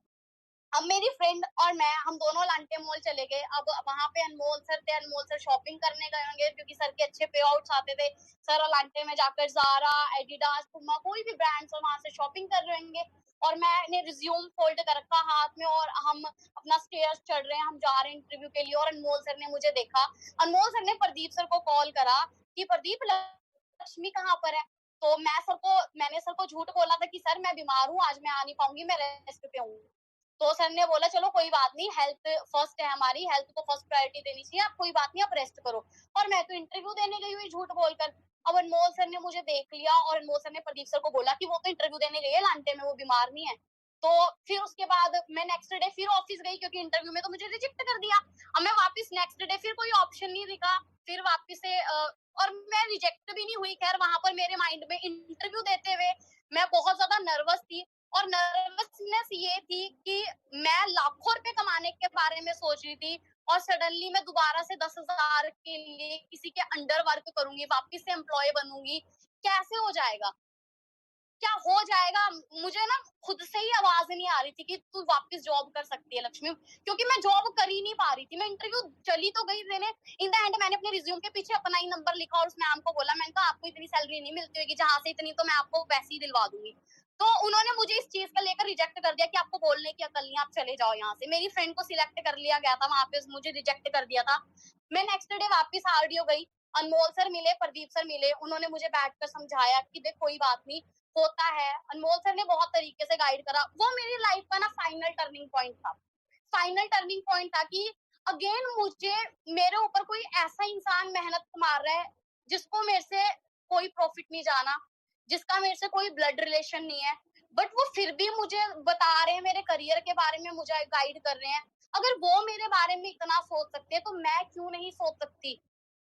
[SPEAKER 1] अब मेरी फ्रेंड और मैं, हम दोनों लांटे मॉल चले गए। अब वहां पे अनमोल सर थे, अनमोल सर शॉपिंग करने गए होंगे, क्योंकि सर के अच्छे पे आउट्स आते थे। सर लांटे में जाकर ज़ारा, एडिडास, पुमा, कोई भी ब्रांड्स वहां से शॉपिंग कर रहे होंगे। और मैंने रिज्यूम फोल्ड कर रखा हाथ में, और हम अपना स्टेयर्स चढ़ रहे हैं, हम जा रहे हैं इंटरव्यू के लिए। और अनमोल सर ने मुझे देखा, अनमोल सर ने प्रदीप सर को कॉल करा कि प्रदीप, लक्ष्मी कहाँ पर है। तो मैंने सर को झूठ बोला था कि सर मैं बीमार हूँ, आज मैं आ नहीं पाऊंगी, मैं रेस्ट पे हूँ। तो सर ने बोला चलो कोई बात नहीं, हेल्थ फर्स्ट है हमारी, हेल्थ को फर्स्ट प्रायोरिटी देनी चाहिए, आप कोई बात नहीं, आप रेस्ट करो। और मैं तो इंटरव्यू देने गई हुई झूठ बोलकर। अब अनमोल सर ने मुझे देख लिया, और अनमोल सर ने प्रदीप सर को बोला कि वो तो इंटरव्यू देने गई है लांटे में, वो बीमार नहीं है। तो फिर उसके बाद मैं नेक्स्ट डे फिर ऑफिस गई, क्योंकि इंटरव्यू में तो मुझे रिजेक्ट कर दिया। अब मैं वापस नेक्स्ट डे, फिर कोई ऑप्शन नहीं दिखा, फिर वापस से और मैं रिजेक्ट भी नहीं हुई। खैर वहां पर मेरे माइंड में इंटरव्यू देते हुए मैं बहुत ज्यादा नर्वस थी। और नर्वसनेस ये थी कि मैं लाखों रुपए कमाने के बारे में सोच रही थी, और सडनली मैं दोबारा से 10,000 के लिए किसी के अंडर वर्क करूंगी, वापिस से एम्प्लॉय बनूंगी, कैसे हो जाएगा, क्या हो जाएगा। मुझे ना खुद से ही आवाज नहीं आ रही थी कि तू वापस जॉब कर सकती है लक्ष्मी, क्योंकि मैं जॉब कर ही नहीं पा रही थी। मैं इंटरव्यू चली तो गई देने, इन द एंड मैंने अपने रिज्यूम के पीछे अपना ही नंबर लिखा, और उस मैम को बोला, मैंने कहा आपको इतनी सैलरी नहीं मिलती होगी, जहां से इतनी तो मैं आपको वैसे ही दिलवा दूंगी। तो उन्होंने मुझे इस चीज का लेकर रिजेक्ट कर दिया कि आपको बोलने की अकल नहीं, आप चले जाओ यहाँ से। मेरी फ्रेंड को सिलेक्ट कर लिया गया था वहां पे, मुझे रिजेक्ट कर दिया था। मैं नेक्स्ट डे वापस आरडीओ गई, अनमोल सर मिले, प्रदीप सर मिले, उन्होंने मुझे बैठकर समझाया कि देख कोई बात नहीं, होता है। अनमोल सर ने बहुत तरीके से गाइड करा। वो मेरी लाइफ का ना फाइनल टर्निंग पॉइंट था। फाइनल टर्निंग पॉइंट था कि अगेन मुझे, मेरे ऊपर कोई ऐसा इंसान मेहनत मार रहा है जिसको मेरे से कोई प्रॉफिट नहीं जाना, जिसका मेरे से कोई ब्लड रिलेशन नहीं है, बट वो फिर भी मुझे बता रहे हैं, मेरे करियर के बारे में मुझे गाइड कर रहे हैं। अगर वो मेरे बारे में इतना सोच सकते हैं तो मैं क्यों नहीं सोच सकती।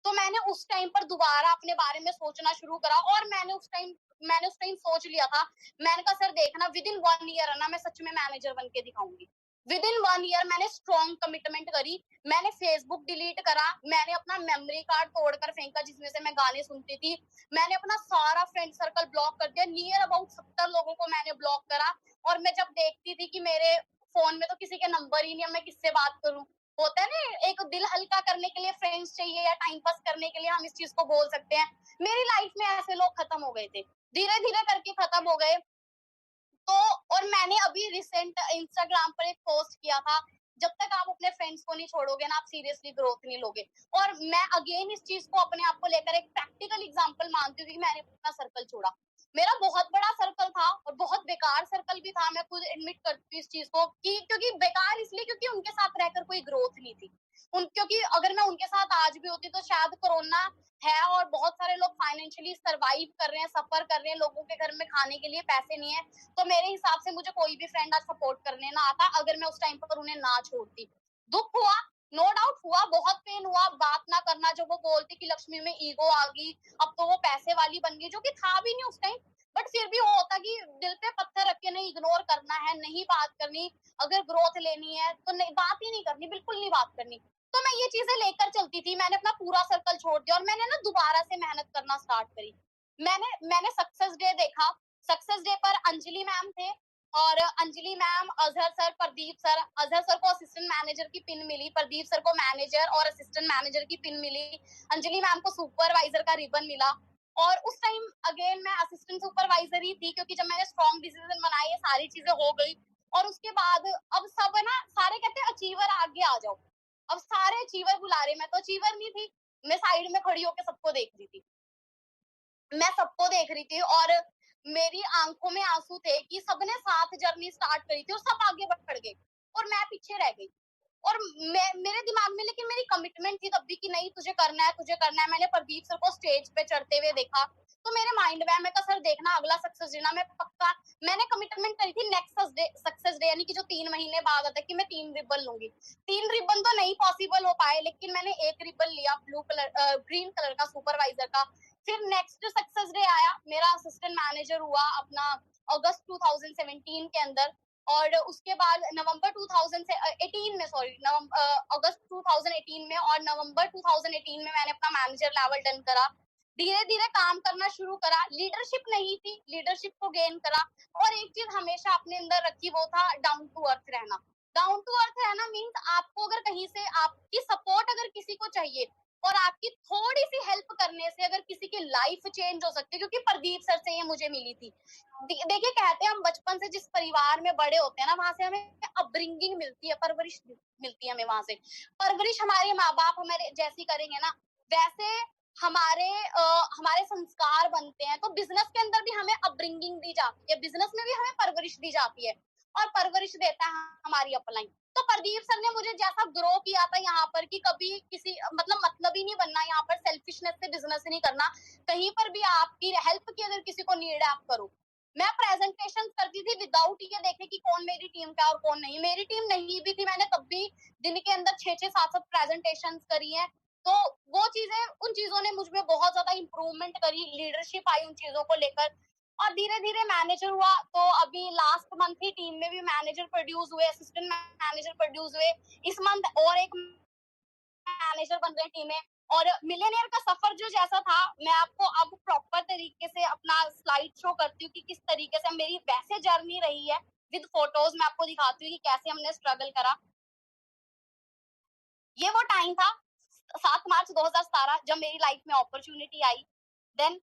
[SPEAKER 1] तो मैंने उस टाइम पर दोबारा अपने बारे में सोचना शुरू करा, और मैंने उस टाइम सोच लिया था। मैंने कहा सर देखना, विद इन 1 ईयर है ना, मैं सच में मैनेजर बन के दिखाऊंगी। विद इन 1 ईयर मैंने स्ट्रॉन्ग कमिटमेंट करी। मैंने फेसबुक डिलीट करा, मैंने अपना मेमोरी कार्ड तोड़कर फेंका जिसमें से मैं गाने सुनती थी। मैंने अपना सारा फ्रेंड सर्कल ब्लॉक कर दिया, नियर अबाउट 70 लोगों को मैंने ब्लॉक करा। और मैं जब देखती थी कि मेरे फोन में तो किसी के नंबर ही नहीं, अब मैं किससे बात करूं। होता है ना, एक दिल हल्का करने के लिए फ्रेंड्स चाहिए, या टाइम पास करने के लिए हम इस चीज को बोल सकते हैं। मेरी लाइफ में ऐसे लोग खत्म हो गए थे, धीरे धीरे करके खत्म हो गए। तो और मैंने अभी रिसेंट इंस्टाग्राम पर एक पोस्ट किया था, जब तक आप अपने फ्रेंड्स को नहीं छोड़ोगे ना, आप सीरियसली ग्रोथ नहीं लोगे। और मैं अगेन इस चीज को अपने आप को लेकर एक प्रैक्टिकल एग्जांपल मानती हूँ कि मैंने अपना सर्कल छोड़ा। मेरा बहुत बड़ा सर्कल था, और बहुत बेकार सर्कल भी था, मैं खुद एडमिट करती हूँ इस चीज को, कि क्योंकि बेकार इसलिए क्योंकि उनके साथ रहकर कोई ग्रोथ नहीं थी। क्योंकि अगर मैं उनके साथ आज भी होती तो शायद कोरोना है, और बहुत सारे लोग फाइनेंशियली सर्वाइव कर रहे हैं, सफर कर रहे हैं, लोगों के घर में खाने के लिए पैसे नहीं है। तो मेरे हिसाब से मुझे कोई भी फ्रेंड आज सपोर्ट करने ना आता, अगर मैं उस टाइम पर उन्हें ना छोड़ती। दुख हुआ, नो डाउट हुआ, बहुत पेन हुआ, बात ना करना, जो वो बोलती कि लक्ष्मी में ईगो आ गई, अब तो वो पैसे वाली बन गई, जो कि था भी नहीं उस टाइम। बट फिर भी होता कि दिल पे पत्थर रख के नहीं इग्नोर करना है, नहीं बात करनी। अगर ग्रोथ लेनी है तो नहीं, बात ही नहीं करनी, बिल्कुल नहीं बात करनी। तो मैं ये चीजें लेकर चलती थी। मैंने अपना पूरा सर्कल छोड़ दिया और मैंने ना दोबारा से मेहनत करना स्टार्ट करी। मैंने सक्सेस डे देखा। सक्सेस डे पर अंजलि मैम थे और Anjali ma'am, Azhar sir, Pradeep sir. Azhar sir को असिस्टेंट मैनेजर की पिन मिली, प्रदीप सर को मैनेजर और असिस्टेंट मैनेजर की पिन मिली, अंजलि मैम को सुपरवाइजर का रिबन मिला। और उस टाइम अगेन मैं असिस्टेंट सुपरवाइजर ही थी, क्योंकि जब मैंने स्ट्रॉन्ग डिसीजन बनाए, ये सारी चीजें हो गई। और उसके बाद अब सब है ना, सारे कहते हैं अचीवर आगे आ जाओ। अब सारे अचीवर बुला रहे, मैं तो अचीवर नहीं थी। मैं साइड में खड़ी होकर सबको देख रही थी। मैं सबको देख रही थी और मेरी आंखों में आंसू थे कि सबने साथ जर्नी स्टार्ट करी थी और सब आगे बढ़ गए और मैं पीछे रह गई। और मेरे दिमाग में लेकिन मेरी कमिटमेंट थी तब भी कि नहीं, तुझे करना है, तुझे करना है। मैंने प्रदीप सर को स्टेज पे चढ़ते हुए देखा तो मेरे माइंड में, मैं कहा सर देखना अगला सक्सेस डे ना मैं पक्का, मैंने कमिटमेंट करी थी नेक्स्ट सक्सेस डे यानी कि जो 3 महीने बाद आता है, कि मैं 3 रिबन लूंगी। 3 रिबन तो नहीं पॉसिबल हो पाए, लेकिन मैंने एक रिबन लिया ब्लू कलर, ग्रीन कलर का, सुपरवाइजर का। फिर नेक्स्ट सक्सेस डे आया, मेरा असिस्टेंट मैनेजर हुआ अपना अगस्त 2017 के अंदर। और उसके बाद नवंबर 2018 में, सॉरी, अगस्त 2018 में और नवंबर 2018 में मैंने अपना मैनेजर लेवल डन करा। धीरे धीरे काम करना शुरू करा। लीडरशिप नहीं थी, लीडरशिप को गेन करा। और एक चीज हमेशा अपने अंदर रखी, वो था डाउन टू अर्थ रहना। डाउन टू अर्थ रहना मीन्स आपको अगर कहीं से आपकी सपोर्ट अगर किसी को चाहिए और आपकी थोड़ी सी हेल्प करने से अगर किसी की लाइफ चेंज हो सकती है, क्योंकि प्रदीप सर से ये मुझे मिली थी। देखिए, कहते हैं हम बचपन से जिस परिवार में बड़े होते हैं ना, वहां से हमें अपब्रिंगिंग मिलती है, परवरिश मिलती है हमें वहां से। परवरिश हमारे माँ बाप हमारे जैसी करेंगे ना, वैसे हमारे संस्कार बनते हैं। तो बिजनेस के अंदर भी हमें अपब्रिंगिंग दी जाती है, बिजनेस में भी हमें परवरिश दी जाती है और परवरिश देता है हमारी अपलाइन। तो प्रदीप सर ने मुझे जैसा ग्रो किया था यहाँ पर, कि कभी किसी मतलब ही नहीं बनना, यहाँ पर सेल्फिशनेस से बिजनेस नहीं करना, कहीं पर भी आपकी हेल्प की अगर किसी को नीड है आप करो। मैं प्रेजेंटेशन करती थी विदाउट ये देखे कि कौन मेरी टीम का और कौन नहीं। मेरी टीम नहीं भी थी, मैंने तब भी दिन के अंदर 6-6, 7-7 प्रेजेंटेशन करी है। तो वो चीजें, उन चीजों ने मुझ में बहुत ज्यादा इंप्रूवमेंट करी, लीडरशिप आई उन चीजों को लेकर। और धीरे धीरे मैनेजर हुआ। तो अभी लास्ट मंथ ही टीम में भी मैनेजर प्रोड्यूस हुए, असिस्टेंट मैनेजर प्रोड्यूस हुए। इस मंथ और एक मैनेजर बन रहे टीम में। और मिलियनेयर का सफर जो जैसा था, मैं आपको अब प्रॉपर तरीके से अपना स्लाइड शो करती हूँ कि किस तरीके से मेरी वैसे जर्नी रही है। विद फोटोज मैं आपको दिखाती हूँ कि कैसे हमने स्ट्रगल करा। ये वो टाइम था 7 मार्च 2017 जब मेरी लाइफ में अपॉर्चुनिटी आई। देन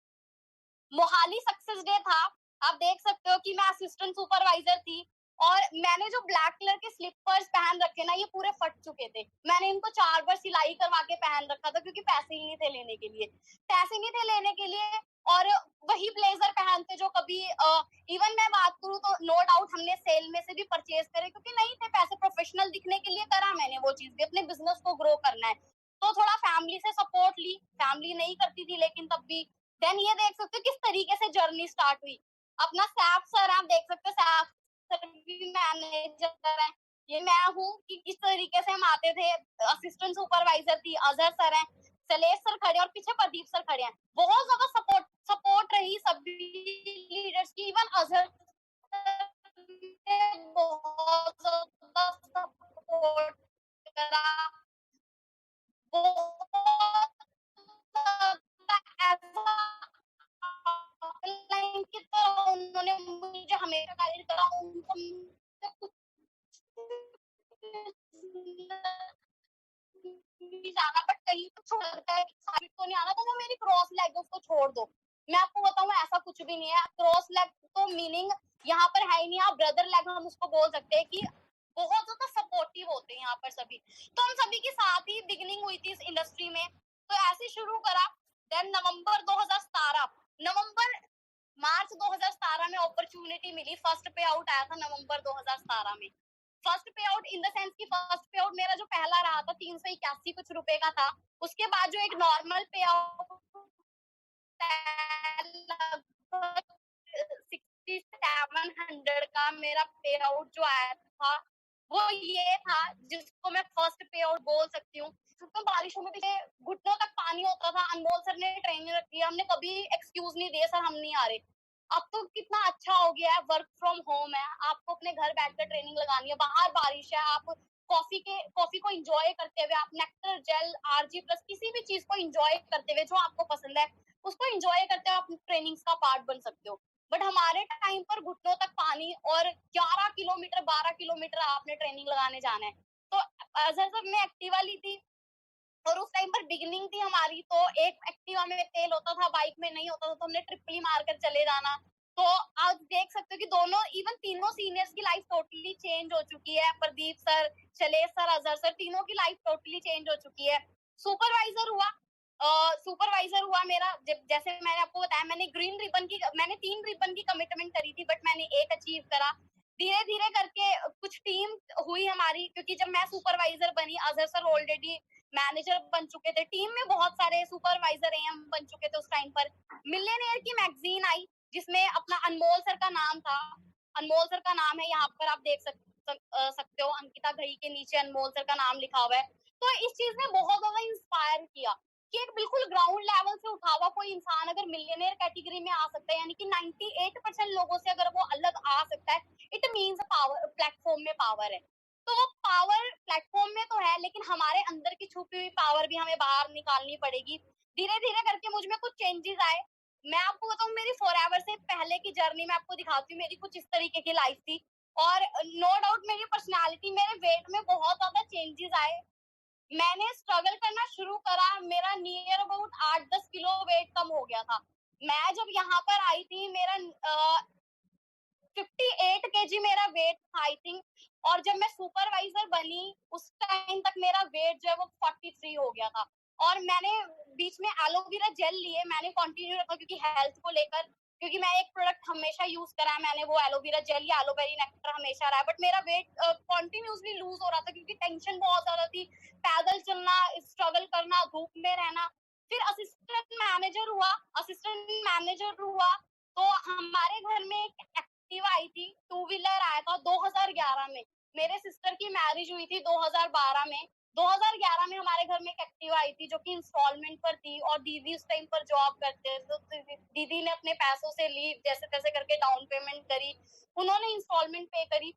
[SPEAKER 1] मोहाली सक्सेस डे था। आप देख सकते हो कि मैं असिस्टेंट सुपरवाइजर थी और मैंने जो ब्लैक कलर के स्लीपर्स पहन रखे ना, ये पूरे फट चुके थे। मैंने इनको 4 बार सिलाई करवा के पहन रखा था, क्योंकि पैसे ही नहीं थे लेने के लिए, पैसे नहीं थे लेने के लिए। और वही ब्लेजर पहनते जो कभी इवन मैं बात करूं तो नो डाउट हमने सेल में से भी परचेज करे, क्योंकि नहीं थे पैसे, प्रोफेशनल दिखने के लिए करा मैंने वो चीज भी, अपने बिजनेस को ग्रो करना है। तो थोड़ा फैमिली से सपोर्ट ली, फैमिली नहीं करती थी लेकिन तब भी। देन ये देख सकते हो किस तरीके से जर्नी स्टार्ट हुई। अपना सैफ सर आप देख सकते हो, सैफ सर भी मैनेजर है, ये मैं हूँ, कि किस तरीके से हम आते थे। असिस्टेंट सुपरवाइजर थी, अजहर सर हैं, सलेश सर खड़े और पीछे प्रदीप सर खड़े हैं। बहुत ज्यादा सपोर्ट सपोर्ट रही सभी लीडर्स की। इवन अजहर ने बहुत ज्यादा सपोर्ट करा, बहुत ऑनलाइन की तरह उन्होंने मुझे हमेशा गाइड करा। उनको कुछ नहीं जाना, बट कहीं तो छोड़ देता है, साबित को नहीं आना, तो वो मेरी क्रॉस लेग, उसको छोड़ दो। मैं आपको बताऊं ऐसा कुछ भी नहीं है। क्रॉस लेग तो मीनिंग यहाँ पर है ही नहीं, आप ब्रदर लेग हम उसको बोल सकते हैं, कि बहुत ज्यादा सपोर्टिव होते हैं यहाँ पर सभी। तो हम सभी के साथ ही बिगिनिंग हुई थी इस इंडस्ट्री में, तो ऐसे शुरू करा। देन नवंबर 2017, नवंबर मार्च 2017 में अपॉर्चुनिटी मिली, फर्स्ट पे आउट आया था नवंबर 2017 में। फर्स्ट पे आउट इन द सेंस की फर्स्ट पे आउट मेरा जो पहला रहा था 381 कुछ रुपए का था। उसके बाद जो एक नॉर्मल पे आउट लगभग 6700 का मेरा पे आउट जो आया था, वो ये था जिसको मैं फर्स्ट पे आउट बोल सकती हूँ। तो बारिशों में भी घुटनों तक पानी होता था। अनमोल सर ने ट्रेनिंग रखी है, हमने कभी एक्सक्यूज नहीं दिए सर हम नहीं आ रहे। अब तो कितना अच्छा हो गया है, वर्क फ्रॉम होम है, आपको अपने घर बैठकर ट्रेनिंग लगानी है, बाहर बारिश है, आप कॉफी को एंजॉय करते हुए आप नेक्टर, जेल, आरजी प्लस किसी भी चीज को एंजॉय करते हुए जो आपको पसंद है उसको एंजॉय करते हुए आप ट्रेनिंग्स का पार्ट बन सकते हो। बट हमारे टाइम पर घुटनों तक पानी और 11 किलोमीटर 12 किलोमीटर आपने ट्रेनिंग लगाने जाना है। तो जब मैं एक्टिवा ली थी और उस टाइम पर बिगिनिंग थी हमारी, तो एक एक्टिवा में तेल होता था, बाइक में नहीं होता था, तो हमने ट्रिपली मारकर चले जाना। तो आप देख सकते हो कि दोनों, इवन तीनों सीनियर्स की लाइफ टोटली चेंज हो चुकी है। Pradeep sir, Shailesh sir, Azhar sir, तीनों की लाइफ टोटली चेंज हो चुकी है। सुपरवाइजर हुआ, सुपरवाइजर हुआ मेरा, जैसे मैंने आपको बताया, मैंने 3 रिबन की कमिटमेंट करी थी, बट मैंने एक अचीव करा। धीरे धीरे करके कुछ टीम हुई हमारी, क्योंकि जब मैं सुपरवाइजर बनी, अजहर सर ऑलरेडी मैनेजर बन चुके थे, टीम में बहुत सारे सुपरवाइजर एम बन चुके थे उस टाइम पर। मिलियनेयर की मैगजीन आई जिसमें अपना अनमोल सर का नाम था। अनमोल सर का नाम है, यहाँ पर आप देख सकते हो, अंकिता घई के नीचे अनमोल सर का नाम लिखा हुआ है। तो इस चीज ने बहुत ज्यादा इंस्पायर किया कि एक बिल्कुल ग्राउंड लेवल से उठा हुआ कोई इंसान अगर मिलियनेयर कैटेगरी में आ सकता है, यानी कि 98% लोगों से अगर वो अलग आ सकता है, इट मीन्स पावर, प्लेटफॉर्म में पावर है। तो वो पावर प्लेटफॉर्म में तो है, लेकिन हमारे अंदर की छुपी हुई पावर भी हमें बाहर निकालनी पड़ेगी। धीरे धीरे करके मुझ में कुछ चेंजेस आए। मैं आपको बताऊं, मेरी फॉरएवर से पहले की जर्नी मैं आपको दिखाती हूँ, मेरी कुछ इस तरीके की लाइफ थी। और नो डाउट मेरी पर्सनालिटी, मेरे वेट में बहुत ज्यादा चेंजेस आए। मैंने स्ट्रगल करना शुरू करा, मेरा नियर अबाउट 8-10 किलो वेट कम हो गया था। मैं जब यहाँ पर आई थी, मेरा 58 केजी मेरा वेट था आई थिंक, और जब मैं सुपरवाइजर बनी उस टाइम तक मेरा वेट जो है वो 43 हो गया था। और मैंने बीच में एलोवेरा जेल लिए, मैंने कंटिन्यू रखा क्योंकि हेल्थ को लेकर, क्योंकि मैं एक प्रोडक्ट हमेशा यूज करा है मैंने, वो एलोवेरा जेल या एलोवेरी नेक्टर हमेशा रहा है। बट मेरा वेट कंटिन्यूसली लूज हो रहा था क्योंकि टेंशन बहुत ज्यादा थी, पैदल चलना, स्ट्रगल करना, धूप में रहना। फिर असिस्टेंट मैनेजर हुआ, तो हमारे घर में एक एक्टिवा आई थी, 2 व्हीलर आया था 2011 में। मेरे सिस्टर की मैरिज हुई थी 2012 में। 2011 में हमारे घर में एक एक्टिवा आई थी जो कि इंस्टॉलमेंट पर थी, और दीदी उस टाइम पर जॉब करते थे, तो दीदी ने अपने पैसों से ली, जैसे तैसे करके डाउन पेमेंट करी, उन्होंने इंस्टॉलमेंट पे करी।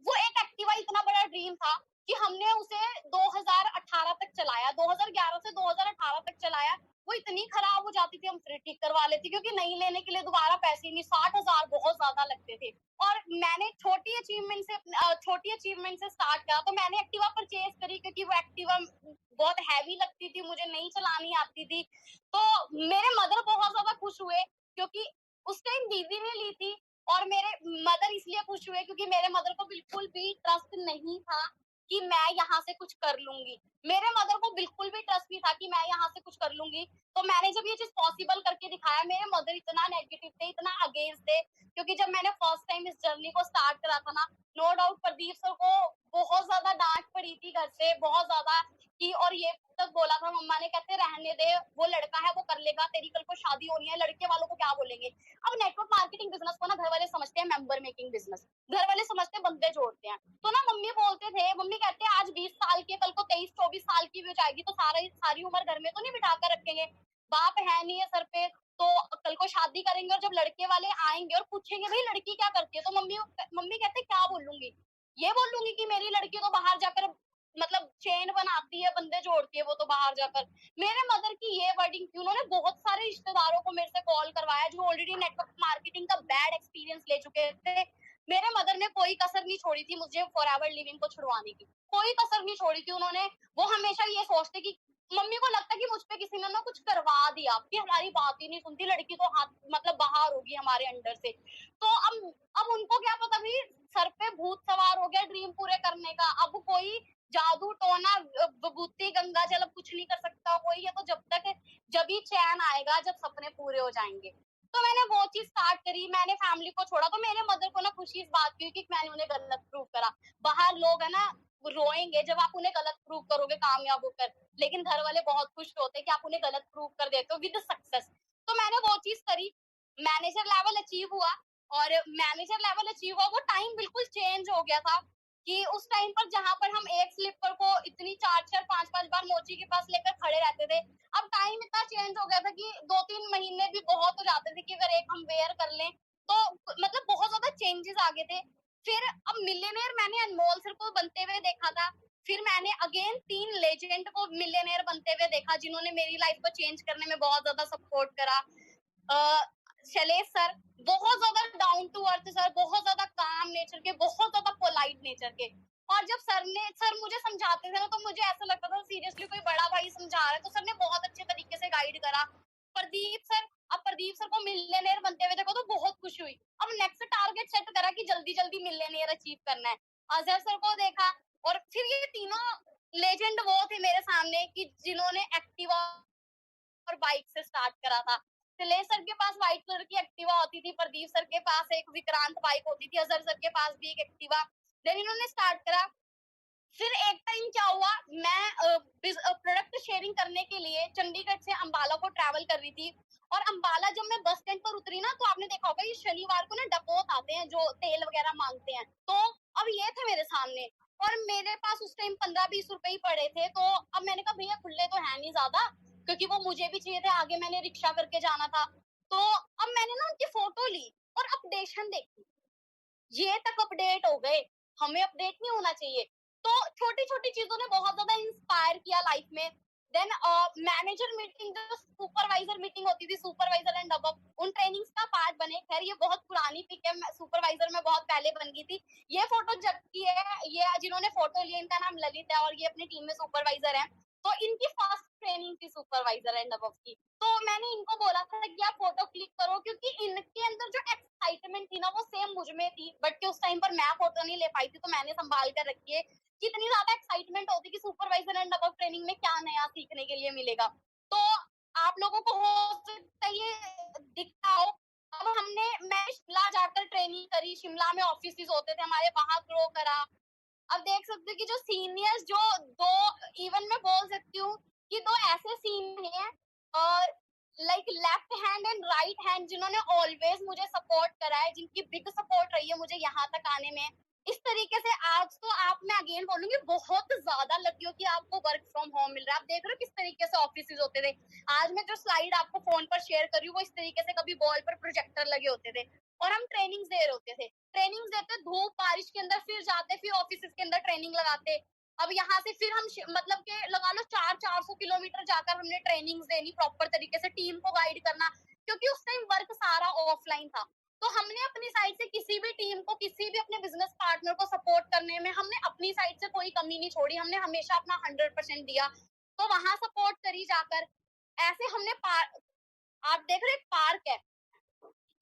[SPEAKER 1] वो एक एक्टिवा इतना बड़ा ड्रीम था कि हमने उसे 2018 तक चलाया, 2011 से 2018 तक चलाया। वो इतनी खराब हो जाती थी, हम फिर ठीक करवा लेते, क्योंकि नई लेने के लिए दोबारा पैसे नहीं, 60,000 बहुत ज्यादा लगते थे। और मैंने छोटी अचीवमेंट से स्टार्ट किया, तो मैंने एक्टिवा परचेज करी क्योंकि वो एक्टिवा बहुत हैवी लगती थी, मुझे नहीं चलानी आती थी। तो मेरे मदर बहुत ज्यादा खुश हुए क्योंकि उस टाइम दीदी ने ली थी, और मेरे मदर इसलिए खुश हुए क्योंकि मेरे मदर को बिल्कुल भी ट्रस्ट नहीं था कि मैं यहाँ से कुछ कर लूंगी। मेरे मदर को बिल्कुल भी ट्रस्ट नहीं था कि मैं यहाँ से कुछ कर लूंगी। तो मैंने जब ये चीज पॉसिबल करके दिखाया, मेरे मदर इतना नेगेटिव थे, इतना अगेंस्ट थे, क्योंकि जब मैंने फर्स्ट टाइम इस जर्नी को स्टार्ट करा था ना, नो डाउट प्रदीप सर को बहुत ज्यादा डांट पड़ी थी घर से, बहुत ज्यादा की, और ये तक बोला था मम्मा ने, कहते रहने दे, वो लड़का है वो कर लेगा, तेरी कल को शादी होनी है, लड़के वालों को क्या बोलेंगे। अब नेटवर्क मार्केटिंग बिजनेस को ना घर वाले समझते हैं मेंबर मेकिंग बिजनेस, घर वाले समझते हैं बंदे जोड़ते हैं। तो ना मम्मी बोलते थे, मम्मी कहते हैं आज 20 साल की, कल को 23-24 साल की भी हो जाएगी, तो सारी उम्र घर में तो नहीं बिठा कर रखेंगे, बाप है नहीं है सर पे, तो कल को शादी करेंगे और जब लड़के वाले आएंगे और पूछेंगे भाई लड़की क्या करती है, तो मम्मी कहते क्या बोलूंगी, ये बोलूंगी कि मेरी लड़की तो बाहर जाकर मतलब चेन बनाती है, बंदे जोड़ती है वो तो बाहर जाकर। मेरे मदर की ये वर्डिंग थी। उन्होंने बहुत सारे रिश्तेदारों को मेरे से कॉल करवाया जो ऑलरेडी नेटवर्क मार्केटिंग का बैड एक्सपीरियंस ले चुके थे। मेरे मदर ने कोई कसर नहीं छोड़ी थी मुझे फॉरएवर लिविंग को छुड़वाने की, कोई कसर नहीं छोड़ी थी उन्होंने। वो हमेशा ये सोचते कि मम्मी को लगता कि मुझ पे किसी ने ना कुछ करवा दिया, कि हमारी बात ही नहीं सुनती, लड़की तो हाथ मतलब बाहर होगी हमारे अंडर से। तो अब उनको क्या पता भी सर पे भूत सवार हो गया ड्रीम पूरे करने का। अब कोई जादू टोना विभूति गंगा जल कुछ नहीं कर सकता कोई, है तो जब ही चैन आएगा जब सपने पूरे हो जाएंगे। तो मैंने वो चीज स्टार्ट करी, मैंने फैमिली को छोड़ा, तो मेरे मदर को ना खुशी इस बात की कि मैंने उन्हें गलत प्रूव करा। बाहर लोग है ना रोएंगे जब आप उन्हें गलत प्रूव करोगे कामयाब होकर, लेकिन घर वाले बहुत खुश होते हैं कि आप उन्हें गलत प्रूव कर देते हो विद सक्सेस। तो मैंने वो चीज करी, मैनेजर लेवल अचीव हुआ, और मैनेजर लेवल अचीव हुआ, वो टाइम बिल्कुल चेंज हो गया था कि उस टाइम पर जहां पर हम एक स्लीपर को इतनी 4-4 5-5 बार मोची के पास लेकर खड़े रहते थे, अब टाइम इतना चेंज हो गया था कि 2-3 महीने भी बहुत हो जाते थे कि अगर एक हम वेयर कर लें, तो मतलब बहुत ज्यादा चेंजेस आ गए थे। फिर अब मिलियनेयर मैंने अनमोल सर को बनते हुए देखा था, फिर मैंने अगेन 3 लेजेंड को मिलियनेयर बनते हुए देखा, जिन्होंने मेरी लाइफ को चेंज करने में बहुत ज्यादा सपोर्ट करा। शैलेश सर बहुत ज्यादा डाउन टू अर्थ सर, बहुत ज्यादा काम नेचर के, बहुत ज्यादा पोलाइट नेचर के। और जब सर मुझे समझाते थे ना, तो मुझे ऐसा लगता था सीरियसली कोई बड़ा भाई समझा रहा है। तो सर ने बहुत अच्छे तरीके से गाइड करा। प्रदीप सर को मिलियनेयर बनते हुए देखो तो बहुत खुशी हुई। अब नेक्स्ट टारगेट सेट करा कि जल्दी जल्दी मिलियनेयर अचीव करना है। अजहर सर को देखा, और फिर ये तीनों लेजेंड वो थे मेरे सामने कि जिन्होंने एक्टिवा और बाइक से स्टार्ट करा था। शैलेश सर के पास व्हाइट कलर की एक्टिवा होती थी, प्रदीप सर के पास एक विक्रांत बाइक होती थी, अजहर सर के पास भी एक एक्टिवा। देन इन्होंने स्टार्ट करा। फिर एक टाइम क्या हुआ, मैं प्रोडक्ट शेयरिंग करने के लिए चंडीगढ़ से अंबाला को ट्रैवल कर रही थी। और अंबाला जब मैं बस स्टैंड पर उतरी ना, तो आपने देखा होगा ये शनिवार को ना डपोत आते हैं जो तेल वगैरह मांगते हैं। तो अब ये थे मेरे सामने, और मेरे पास उस टाइम 15-20 रुपए ही पड़े थे। तो अब मैंने कहा भैया खुले तो है नहीं ज्यादा, क्योंकि वो मुझे भी चाहिए थे, आगे मैंने रिक्शा करके जाना था। तो अब मैंने ना उनकी फोटो ली और अपडेशन देखी, ये तक अपडेट हो गए, हमें अपडेट नहीं होना चाहिए। तो छोटी छोटी चीजों ने बहुत ज्यादा इंस्पायर किया लाइफ में। देन मैनेजर मीटिंग, जो सुपरवाइजर मीटिंग होती थी, सुपरवाइजर एंड अबव, उन ट्रेनिंग्स का पार्ट बने। खैर ये बहुत पुरानी पिक है, सुपरवाइजर में बहुत पहले बन गई थी। ये फोटो जबकि है, ये जिन्होंने फोटो ली इनका नाम ललित है, और ये अपनी टीम में सुपरवाइजर है। तो इनकी फर्स्ट ट्रेनिंग थी सुपरवाइजर एंड अबव की। तो मैंने इनको बोला था कि आप फोटो क्लिक करो, क्योंकि इनके अंदर जो एक्साइटमेंट थी ना, वो सेम मुझ में थी। बट उस टाइम पर मैं फोटो नहीं ले पाई थी, तो मैंने संभाल कर रखी है। कितनी ज्यादा एक्साइटमेंट होती कि सुपरवाइजर एंड अबव ट्रेनिंग में क्या नया सीखने के लिए मिलेगा। तो आप लोगों को हो सकता है ये दिखता हो। अब मैं शिमला जाकर ट्रेनिंग करी, शिमला में ऑफिस होते थे हमारे, वहां ग्रो करा। अब देख सकते हो कि जो सीनियर्स, जो दो, इवन मैं बोल सकती हूँ कि दो ऐसे सीनियर हैं, और like left hand and right hand, जिन्होंने ऑलवेज मुझे सपोर्ट करा है, जिनकी बिग सपोर्ट रही है मुझे यहाँ तक आने में। इस तरीके से आज तो आप, मैं अगेन बोलूंगी, बहुत ज्यादा लकी हो कि आपको वर्क फ्रॉम होम मिल रहा है। आप देख रहे हो किस तरीके से ऑफिस होते थे। आज मैं जो स्लाइड आपको फोन पर शेयर कर रही हूँ, वो इस तरीके से कभी वॉल पर प्रोजेक्टर लगे होते थे, और हम ट्रेनिंग दे रहे होते थे। ट्रेनिंग देते धूप बारिश के अंदर, फिर जाते, फिर ऑफिस के अंदर ट्रेनिंग लगाते। अब यहाँ से फिर हम मतलब के लगा लो 400 किलोमीटर जाकर हमने ट्रेनिंग देनी, प्रॉपर तरीके से टीम को गाइड करना, क्योंकि उस टाइम वर्क सारा ऑफलाइन था। तो हमने अपनी साइड से किसी भी टीम को, किसी भी अपने बिजनेस पार्टनर को सपोर्ट करने में हमने अपनी साइड से कोई कमी नहीं छोड़ी। हमने हमेशा अपना 100% दिया। तो वहां सपोर्ट करी जाकर। ऐसे हमने आप देख रहे पार्क है,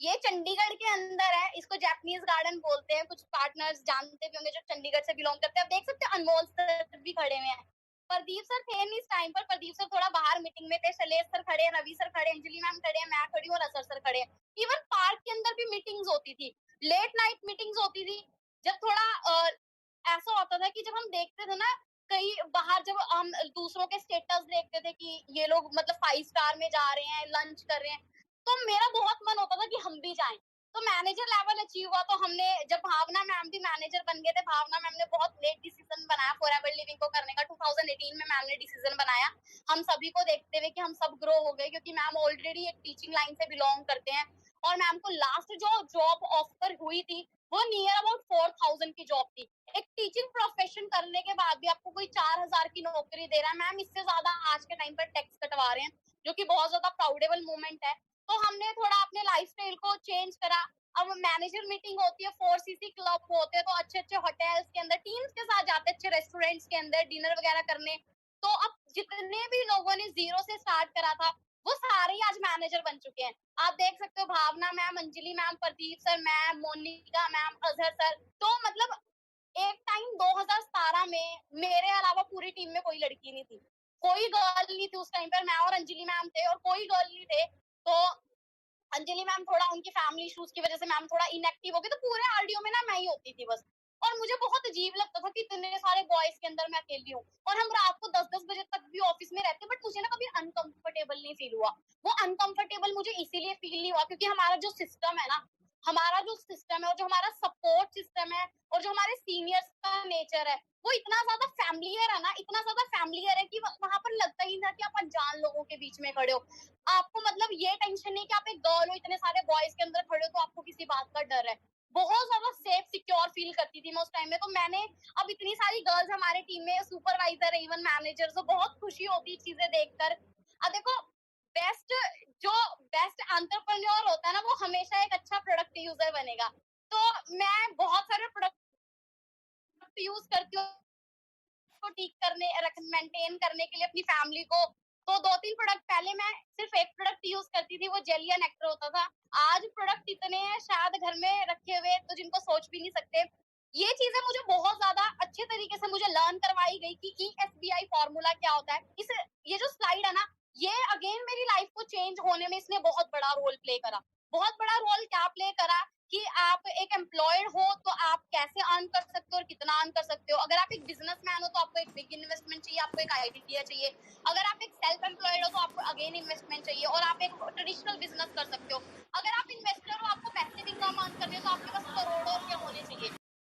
[SPEAKER 1] ये चंडीगढ़ के अंदर है, इसको जैपनीज गार्डन बोलते हैं। कुछ पार्टनर्स जानते भी होंगे जो चंडीगढ़ से बिलोंग करते हैं। आप देख सकते हैं अनमोल सर भी खड़े हुए हैं। प्रदीप सर थे नहीं इस टाइम पर, प्रदीप सर थोड़ा बाहर मीटिंग में थे। शैलेश सर खड़े, रवि सर खड़े, अंजलि मैम खड़े, मैं खड़ी हूँ, और असर सर खड़े। इवन पार्क के अंदर भी मीटिंग्स होती थी, लेट नाइट मीटिंग्स होती थी। जब थोड़ा ऐसा होता था कि जब हम देखते थे ना कहीं बाहर, जब हम दूसरों के स्टेटस देखते थे कि ये लोग मतलब 5 स्टार में जा रहे हैं, लंच कर रहे हैं, तो मेरा बहुत मन होता था कि हम भी जाएं। तो मैनेजर लेवल अचीव हुआ, तो हमने, जब भावना मैम भी मैनेजर बन गए थे, भावना मैम ने बहुत लेट डिसीजन बनाया फॉरएवर लिविंग को करने का। 2018 में मैम ने डिसीजन बनाया, हम सभी को देखते हुए कि हम सब ग्रो हो गए, क्योंकि मैम ऑलरेडी एक टीचिंग लाइन से बिलोंग करते हैं। और मैम को लास्ट जो जॉब ऑफर हुई थी, वो नियर अबाउट 4000 की जॉब थी। एक टीचिंग प्रोफेशन करने के बाद भी आपको कोई 4000 की नौकरी दे रहा है। मैम इससे ज्यादा आज के टाइम पर टैक्स कटवा रहे हैं, जो कि बहुत ज्यादा प्राउडेबल मोमेंट है। तो हमने थोड़ा अपने लाइफस्टाइल को चेंज करा। अब मैनेजर मीटिंग होती है, 4CC क्लब होते हैं, तो अच्छे अच्छे होटल्स के अंदर टीम्स के साथ जाते हैं, अच्छे रेस्टोरेंट्स के अंदर डिनर वगैरह करने। तो अब जितने भी लोगों ने जीरो से स्टार्ट करा था, वो सारे ही आज मैनेजर बन चुके हैं। आप देख सकते हो Bhavna ma'am, Anjali ma'am, Pradeep sir, ma'am, Monika ma'am, Azhar sir. तो मतलब एक टाइम 2017 में मेरे अलावा पूरी टीम में कोई लड़की नहीं थी, कोई गर्ल नहीं थी उस टाइम पर। मैं और अंजलि मैम थे, और कोई गर्ल नहीं थे। तो अंजलि मैम थोड़ा उनकी फैमिली इश्यूज की वजह से मैम थोड़ा इनएक्टिव हो गई, तो पूरे आरडीओ में ना मैं ही होती थी बस। और मुझे बहुत अजीब लगता था कि इतने सारे बॉयज के अंदर मैं अकेली हूँ, और हम रात को 10-10 बजे तक भी ऑफिस में रहते। बट मुझे ना कभी अनकंफर्टेबल नहीं फील हुआ। वो अनकंफर्टेबल मुझे इसीलिए फील नहीं हुआ क्योंकि हमारा जो सिस्टम है ना, हमारा जो सिस्टम है, और जो हमारा सपोर्ट सिस्टम है, और जो हमारे सीनियर्स का नेचर है, वो इतना ज्यादा फैमिलियर है ना, इतना ज्यादा फैमिलियर है कि वहां पर लगता ही था कि आप अनजान लोगों के बीच में खड़े हो। आपको मतलब ये टेंशन नहीं कि आप एक गर्ल हो, इतने सारे बॉयज के अंदर खड़े हो, तो आपको किसी बात का डर है। बहुत ज्यादा सेफ सिक्योर फील करती थी मैं उस टाइम में। तो मैंने, अब इतनी सारी गर्ल्स हमारे टीम में, सुपरवाइजर, इवन मैनेजर, तो बहुत खुशी होती चीजें देखकर। अब देखो, बेस्ट जो बेस्ट एंटरप्रेन्योर होता है ना, वो हमेशा एक अच्छा प्रोडक्ट यूजर बनेगा। तो मैं बहुत सारे प्रोडक्ट यूज करती हूँ को ठीक करने, मेंटेन करने के लिए अपनी फैमिली को। तो 2-3 प्रोडक्ट, पहले मैं सिर्फ एक प्रोडक्ट यूज करती थी, वो जेल या नेक्टर होता था। आज प्रोडक्ट इतने हैं शायद घर में रखे हुए, तो जिनको सोच भी नहीं सकते। ये चीजें मुझे बहुत ज्यादा अच्छे तरीके से मुझे लर्न करवाई गई कि ESBI फॉर्मूला क्या होता है। इस ये जो स्लाइड है ना, ये अगेन मेरी लाइफ को चेंज होने में इसने बहुत बड़ा रोल प्ले करा। बहुत बड़ा रोल क्या प्ले करा कि आप एक एम्प्लॉयड हो तो आप कैसे अर्न कर सकते हो और कितना अर्न कर सकते हो। अगर आप एक बिजनेसमैन हो तो आपको एक बिग इन्वेस्टमेंट चाहिए, आपको एक आइडिया चाहिए। अगर आप एक सेल्फ एम्प्लॉयड हो तो आपको अगेन इन्वेस्टमेंट चाहिए, और आप एक ट्रेडिशनल बिजनेस कर सकते हो। अगर आप इन्वेस्टर हो, आपको पैसिव इनकम अर्न करनी है, तो आपके पास करोड़ों